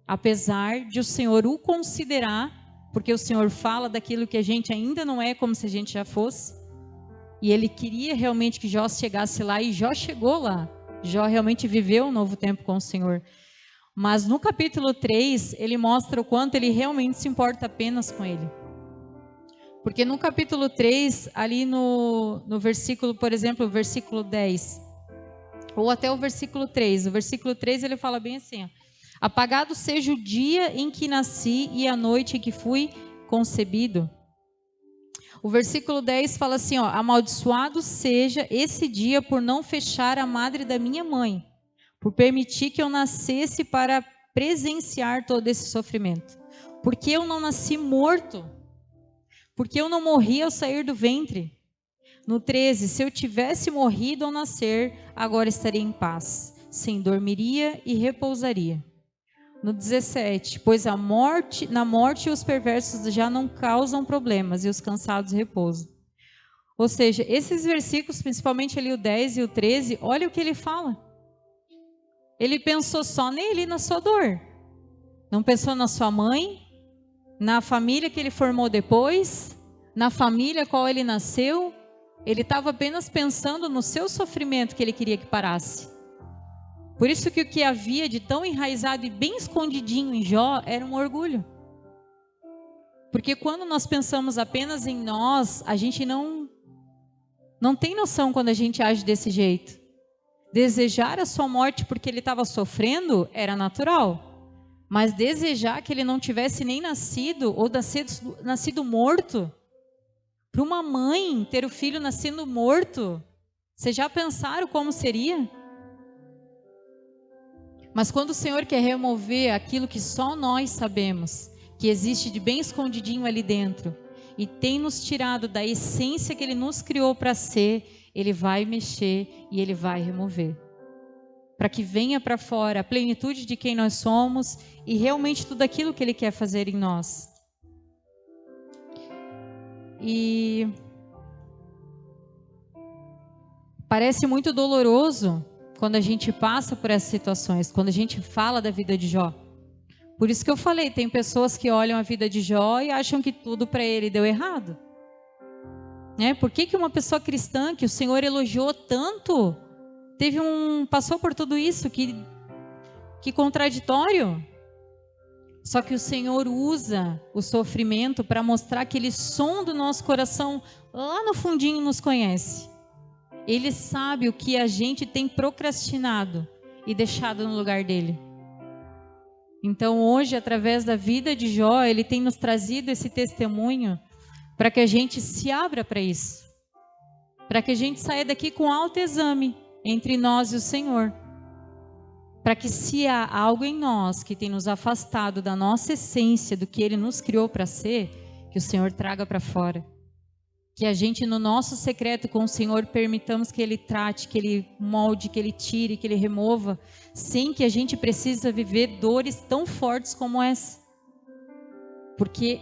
Apesar de o Senhor o considerar, porque o Senhor fala daquilo que a gente ainda não é como se a gente já fosse. E Ele queria realmente que Jó chegasse lá, e Jó chegou lá. Jó realmente viveu um novo tempo com o Senhor. Mas no capítulo 3, ele mostra o quanto ele realmente se importa apenas com Ele. Porque no capítulo 3, ali no versículo, por exemplo, o versículo 10, ou até o versículo 3. O versículo 3 ele fala bem assim, ó: apagado seja o dia em que nasci e a noite em que fui concebido. O versículo 10 fala assim, ó: amaldiçoado seja esse dia por não fechar a madre da minha mãe, por permitir que eu nascesse para presenciar todo esse sofrimento. Porque eu não nasci morto. Porque eu não morri ao sair do ventre. No 13, se eu tivesse morrido ao nascer, agora estaria em paz. Sim, dormiria e repousaria. No 17, pois na morte os perversos já não causam problemas e os cansados repousam. Ou seja, esses versículos, principalmente ali o 10 e o 13, olha o que ele fala. Ele pensou só nele e na sua dor. Não pensou na sua mãe, na família que ele formou depois, na família qual ele nasceu. Ele estava apenas pensando no seu sofrimento que ele queria que parasse. Por isso que o que havia de tão enraizado e bem escondidinho em Jó era um orgulho. Porque quando nós pensamos apenas em nós, a gente não tem noção quando a gente age desse jeito. Desejar a sua morte porque ele estava sofrendo era natural. Mas desejar que ele não tivesse nem nascido ou nascido morto, para uma mãe ter o filho nascendo morto, vocês já pensaram como seria? Mas quando o Senhor quer remover aquilo que só nós sabemos, que existe de bem escondidinho ali dentro, e tem nos tirado da essência que Ele nos criou para ser, Ele vai mexer e Ele vai remover. Para que venha para fora a plenitude de quem nós somos e realmente tudo aquilo que Ele quer fazer em nós. E parece muito doloroso quando a gente passa por essas situações, quando a gente fala da vida de Jó. Por isso que eu falei, tem pessoas que olham a vida de Jó e acham que tudo para ele deu errado. Por que uma pessoa cristã que o Senhor elogiou tanto, passou por tudo isso? Que contraditório. Só que o Senhor usa o sofrimento para mostrar que Ele sonda o nosso coração, lá no fundinho nos conhece. Ele sabe o que a gente tem procrastinado e deixado no lugar dele. Então hoje, através da vida de Jó, ele tem nos trazido esse testemunho para que a gente se abra para isso. Para que a gente saia daqui com autoexame entre nós e o Senhor. Para que se há algo em nós que tem nos afastado da nossa essência, do que Ele nos criou para ser, que o Senhor traga para fora. Que a gente no nosso secreto com o Senhor permitamos que Ele trate, que Ele molde, que Ele tire, que Ele remova, sem que a gente precise viver dores tão fortes como essa. Porque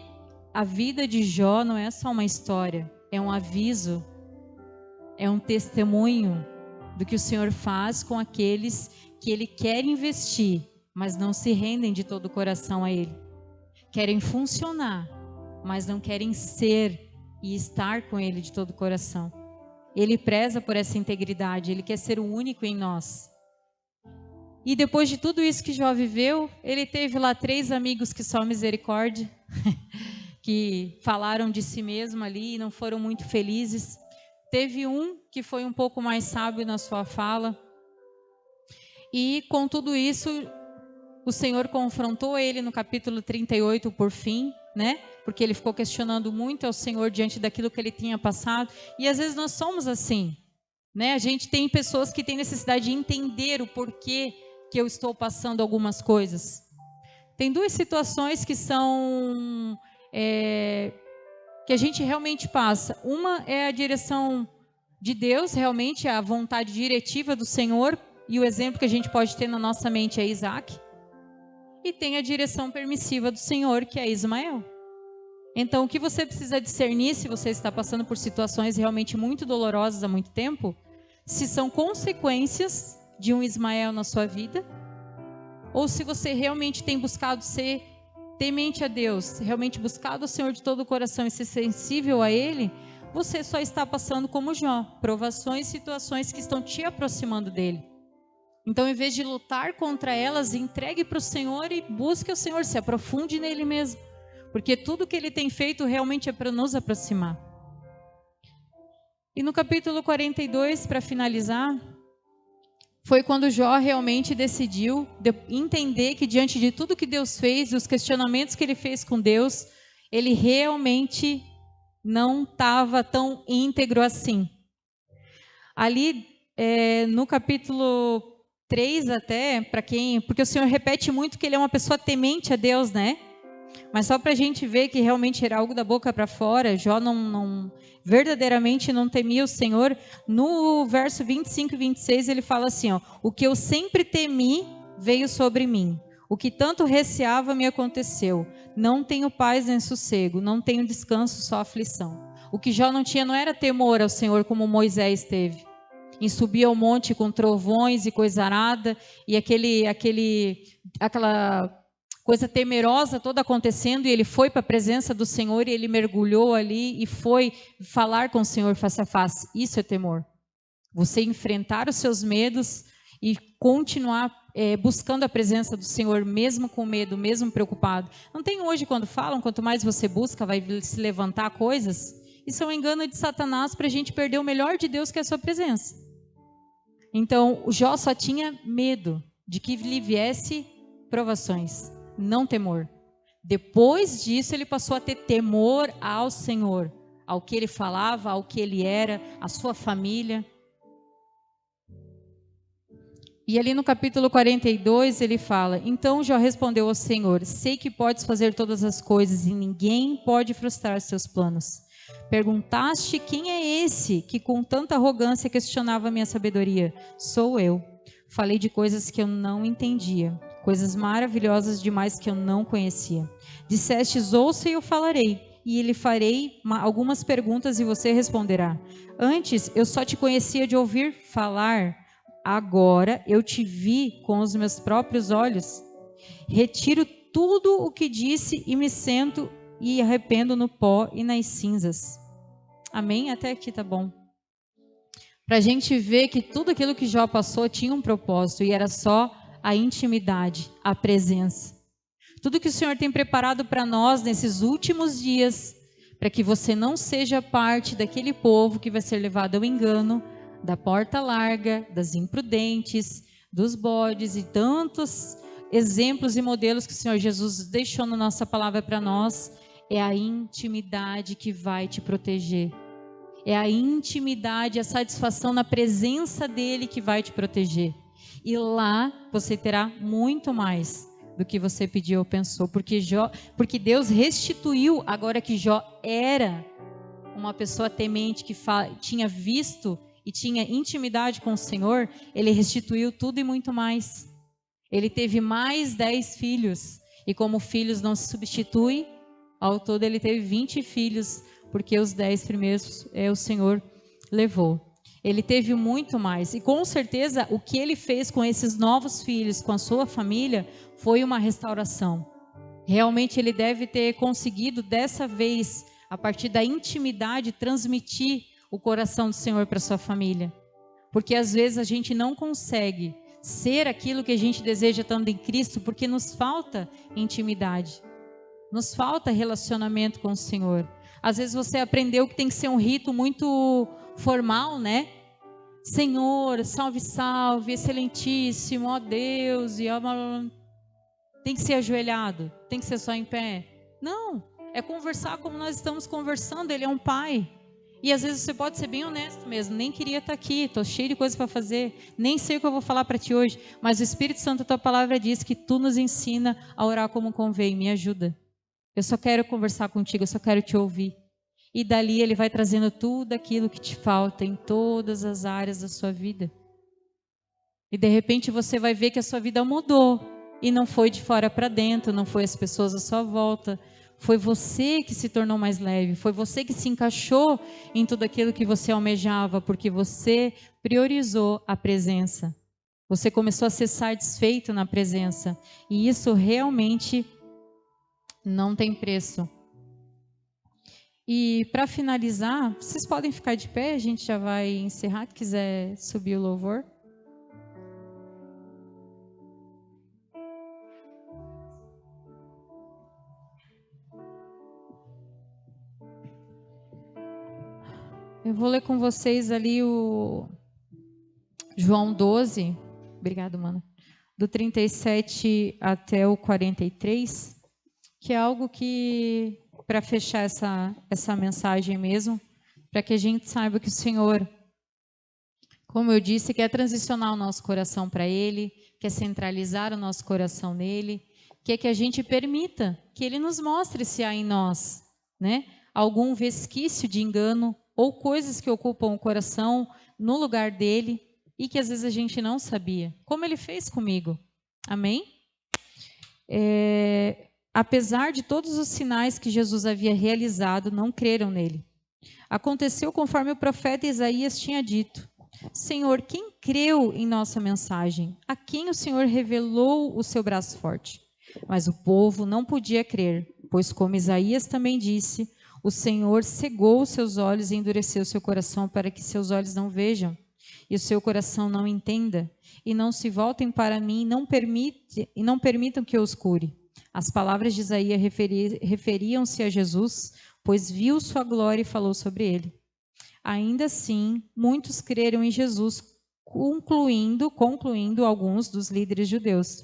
a vida de Jó não é só uma história, é um aviso, é um testemunho do que o Senhor faz com aqueles que Ele quer investir, mas não se rendem de todo o coração a Ele. Querem funcionar, mas não querem ser e estar com Ele de todo o coração. Ele preza por essa integridade, Ele quer ser o único em nós. E depois de tudo isso que Jó viveu, ele teve lá 3 amigos que só misericórdia, que falaram de si mesmo ali e não foram muito felizes. Teve um que foi um pouco mais sábio na sua fala. E com tudo isso, o Senhor confrontou ele no capítulo 38 por fim, porque ele ficou questionando muito ao Senhor diante daquilo que ele tinha passado. E às vezes nós somos assim, A gente tem pessoas que têm necessidade de entender o porquê que eu estou passando algumas coisas. Tem 2 situações que são que a gente realmente passa. Uma é a direção de Deus, realmente a vontade diretiva do Senhor, e o exemplo que a gente pode ter na nossa mente é Isaac. E tem a direção permissiva do Senhor, que é Ismael. Então, o que você precisa discernir, se você está passando por situações realmente muito dolorosas há muito tempo, se são consequências de um Ismael na sua vida, ou se você realmente tem buscado ser temente a Deus, realmente buscado o Senhor de todo o coração e ser sensível a Ele, você só está passando como Jó, provações e situações que estão te aproximando dEle. Então, em vez de lutar contra elas, entregue para o Senhor e busque o Senhor, se aprofunde nele mesmo. Porque tudo que Ele tem feito realmente é para nos aproximar. E no capítulo 42, para finalizar, foi quando Jó realmente decidiu entender que diante de tudo que Deus fez, dos questionamentos que ele fez com Deus, ele realmente não estava tão íntegro assim. Ali, no capítulo 3 até, para quem... Porque o Senhor repete muito que ele é uma pessoa temente a Deus, né? Mas só para a gente ver que realmente era algo da boca para fora, Jó verdadeiramente não temia o Senhor. No verso 25 e 26 ele fala assim, ó, o que eu sempre temi veio sobre mim, o que tanto receava me aconteceu, não tenho paz nem sossego, não tenho descanso, só aflição. O que Jó não tinha não era temor ao Senhor como Moisés teve, em subir ao monte com trovões e coisa arada, e aquela coisa temerosa toda acontecendo, e ele foi para a presença do Senhor, e ele mergulhou ali, e foi falar com o Senhor face a face. Isso é temor. Você enfrentar os seus medos, e continuar buscando a presença do Senhor, mesmo com medo, mesmo preocupado. Não tem hoje quando falam, quanto mais você busca, vai se levantar coisas? Isso é um engano de Satanás para a gente perder o melhor de Deus, que é a sua presença. Então, o Jó só tinha medo de que lhe viesse provações, não temor. Depois disso, ele passou a ter temor ao Senhor, ao que ele falava, ao que ele era, à sua família. E ali no capítulo 42, ele fala, então Jó respondeu ao Senhor, sei que podes fazer todas as coisas e ninguém pode frustrar seus planos. Perguntaste quem é esse que com tanta arrogância questionava a minha sabedoria? Sou eu. Falei de coisas que eu não entendia, coisas maravilhosas demais que eu não conhecia. Dissestes, ouça e eu falarei, e lhe farei algumas perguntas e você responderá. Antes eu só te conhecia de ouvir falar, agora eu te vi com os meus próprios olhos. Retiro tudo o que disse e me sento e arrependo no pó e nas cinzas. Amém? Até aqui tá bom. Para a gente ver que tudo aquilo que Jó passou tinha um propósito e era só a intimidade, a presença. Tudo que o Senhor tem preparado para nós nesses últimos dias, para que você não seja parte daquele povo que vai ser levado ao engano, da porta larga, das imprudentes, dos bodes e tantos exemplos e modelos que o Senhor Jesus deixou na nossa palavra para nós. É a intimidade que vai te proteger. É a intimidade, a satisfação na presença dele que vai te proteger. E lá você terá muito mais do que você pediu ou pensou, porque Deus restituiu, agora que Jó era uma pessoa temente, que tinha visto e tinha intimidade com o Senhor, ele restituiu tudo e muito mais. Ele teve mais 10 filhos, e como filhos não se substitui, ao todo ele teve 20 filhos, porque os 10 primeiros o Senhor levou. Ele teve muito mais, e com certeza o que ele fez com esses novos filhos, com a sua família, foi uma restauração. Realmente ele deve ter conseguido dessa vez, a partir da intimidade, transmitir o coração do Senhor para sua família. Porque às vezes a gente não consegue ser aquilo que a gente deseja estando em Cristo, porque nos falta intimidade. Nos falta relacionamento com o Senhor. Às vezes você aprendeu que tem que ser um rito muito formal, né? Senhor, salve, salve, excelentíssimo, ó Deus, e ó... Tem que ser ajoelhado, tem que ser só em pé. Não, é conversar como nós estamos conversando, ele é um pai. E às vezes você pode ser bem honesto mesmo, nem queria estar aqui, estou cheio de coisas para fazer, nem sei o que eu vou falar para ti hoje, mas o Espírito Santo, a tua palavra diz que tu nos ensina a orar como convém, me ajuda. Eu só quero conversar contigo, eu só quero te ouvir. E dali ele vai trazendo tudo aquilo que te falta em todas as áreas da sua vida. E de repente você vai ver que a sua vida mudou. E não foi de fora para dentro, não foi as pessoas à sua volta. Foi você que se tornou mais leve. Foi você que se encaixou em tudo aquilo que você almejava. Porque você priorizou a presença. Você começou a ser satisfeito na presença. E isso realmente não tem preço. E para finalizar, vocês podem ficar de pé, a gente já vai encerrar. Se quiser subir o louvor. Eu vou ler com vocês ali o João 12. Obrigado, mano. Do 37 até o 43, que é algo que, para fechar essa mensagem mesmo, para que a gente saiba que o Senhor Como eu disse, quer transicionar o nosso coração para Ele, quer centralizar o nosso coração nele, quer que a gente permita que Ele nos mostre se há em nós, né, algum vesquício de engano ou coisas que ocupam o coração no lugar dele e que às vezes a gente não sabia, como Ele fez comigo. Amém? Apesar de todos os sinais que Jesus havia realizado, não creram nele. Aconteceu conforme o profeta Isaías tinha dito: Senhor, quem creu em nossa mensagem? A quem o Senhor revelou o seu braço forte? Mas o povo não podia crer, pois como Isaías também disse, o Senhor cegou os seus olhos e endureceu seu coração para que seus olhos não vejam e o seu coração não entenda, e não se voltem para mim e não permitam que eu os cure. As palavras de Isaías referiam-se a Jesus, pois viu sua glória e falou sobre ele. Ainda assim, muitos creram em Jesus, incluindo alguns dos líderes judeus.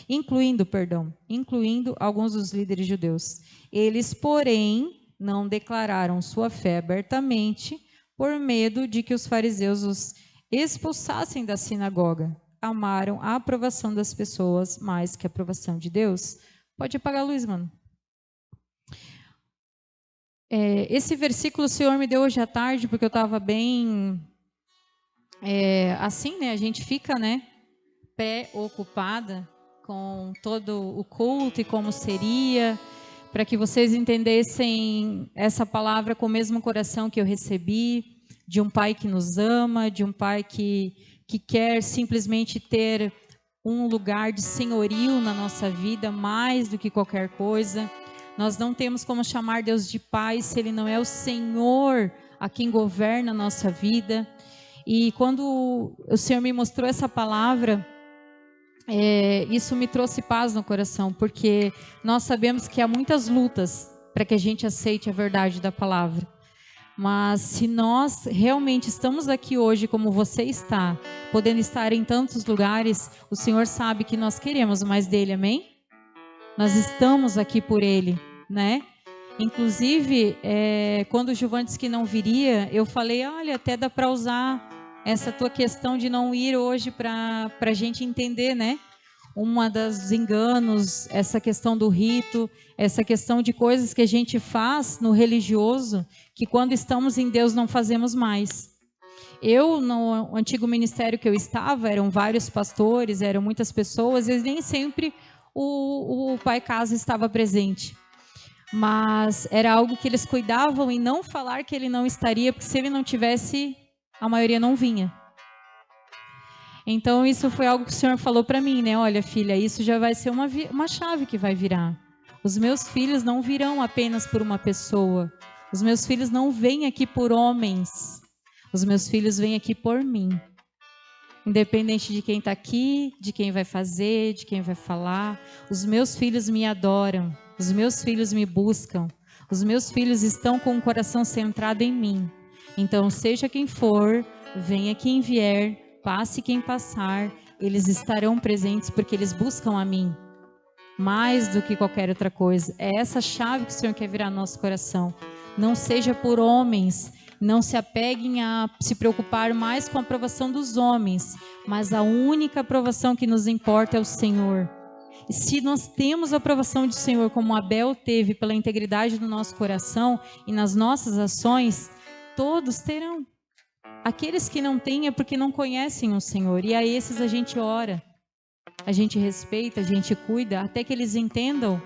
Incluindo alguns dos líderes judeus. Eles, porém, não declararam sua fé abertamente, por medo de que os fariseus os expulsassem da sinagoga. Amaram a aprovação das pessoas mais que a aprovação de Deus. Pode apagar a luz, mano. Esse versículo o Senhor me deu hoje à tarde, porque eu estava bem... assim, né? A gente fica, né, preocupada com todo o culto e como seria, para que vocês entendessem essa palavra com o mesmo coração que eu recebi, de um pai que nos ama, de um pai que quer simplesmente ter um lugar de senhorio na nossa vida, mais do que qualquer coisa. Nós não temos como chamar Deus de Pai se Ele não é o Senhor a quem governa a nossa vida. E quando o Senhor me mostrou essa palavra, isso me trouxe paz no coração, porque nós sabemos que há muitas lutas para que a gente aceite a verdade da palavra. Mas se nós realmente estamos aqui hoje como você está, podendo estar em tantos lugares, o Senhor sabe que nós queremos mais dele, amém? Nós estamos aqui por ele, né? Inclusive, quando o Giovanni disse que não viria, eu falei, olha, até dá para usar essa tua questão de não ir hoje para a gente entender, né? Uma dos enganos, essa questão do rito, essa questão de coisas que a gente faz no religioso, que quando estamos em Deus não fazemos mais. Eu, no antigo ministério que eu estava, eram vários pastores, eram muitas pessoas, e nem sempre o pai casa estava presente. Mas era algo que eles cuidavam em não falar que ele não estaria, porque se ele não tivesse, a maioria não vinha. Então, isso foi algo que o Senhor falou para mim, né? Olha, filha, isso já vai ser uma chave que vai virar. Os meus filhos não virão apenas por uma pessoa. Os meus filhos não vêm aqui por homens. Os meus filhos vêm aqui por mim. Independente de quem está aqui, de quem vai fazer, de quem vai falar. Os meus filhos me adoram. Os meus filhos me buscam. Os meus filhos estão com o coração centrado em mim. Então, seja quem for, venha quem vier, passe quem passar, eles estarão presentes porque eles buscam a mim, mais do que qualquer outra coisa. É essa chave que o Senhor quer virar no nosso coração. Não seja por homens, não se apeguem a se preocupar mais com a aprovação dos homens, mas a única aprovação que nos importa é o Senhor. E se nós temos a aprovação do Senhor, como Abel teve, pela integridade do nosso coração e nas nossas ações, todos terão. Aqueles que não têm é porque não conhecem o Senhor, e a esses a gente ora, a gente respeita, a gente cuida, até que eles entendam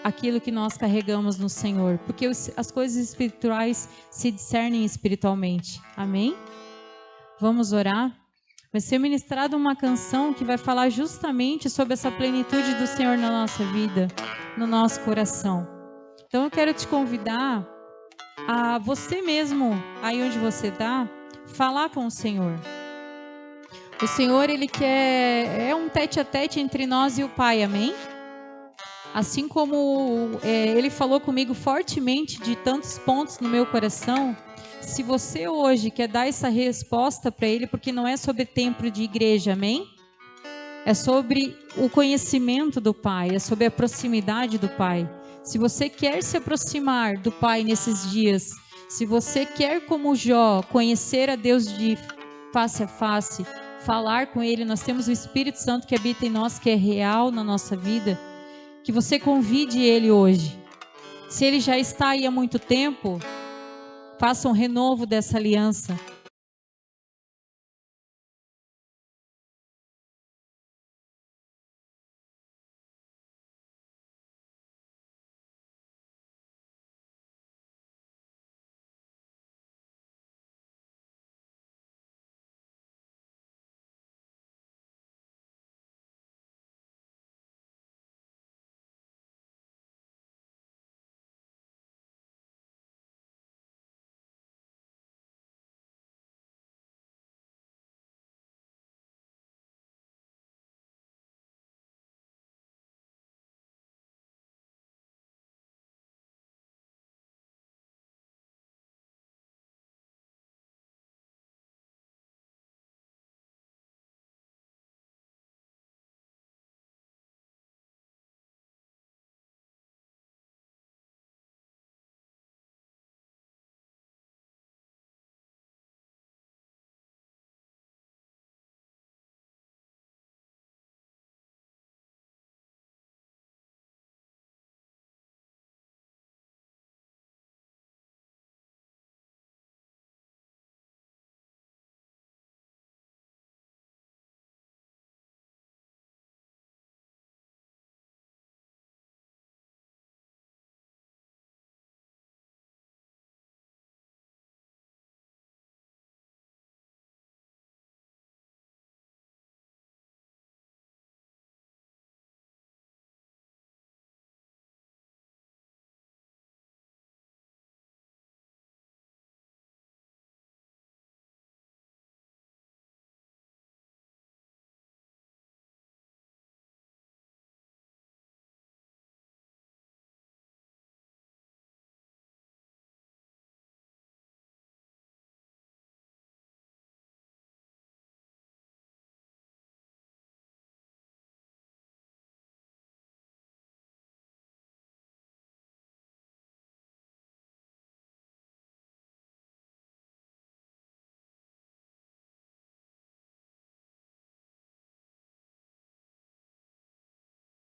aquilo que nós carregamos no Senhor, porque as coisas espirituais se discernem espiritualmente, amém? Vamos orar? Vai ser ministrada uma canção que vai falar justamente sobre essa plenitude do Senhor na nossa vida, no nosso coração. Então eu quero te convidar a você mesmo, aí onde você está, falar com o Senhor. O Senhor, Ele quer, um tete a tete entre nós e o Pai, amém? Assim como Ele falou comigo fortemente de tantos pontos no meu coração, se você hoje quer dar essa resposta para Ele, porque não é sobre templo de igreja, amém? É sobre o conhecimento do Pai, é sobre a proximidade do Pai. Se você quer se aproximar do Pai nesses dias, se você quer, como Jó, conhecer a Deus de face a face, falar com Ele. Nós temos o Espírito Santo que habita em nós, que é real na nossa vida. Que você convide Ele hoje. Se Ele já está aí há muito tempo, faça um renovo dessa aliança.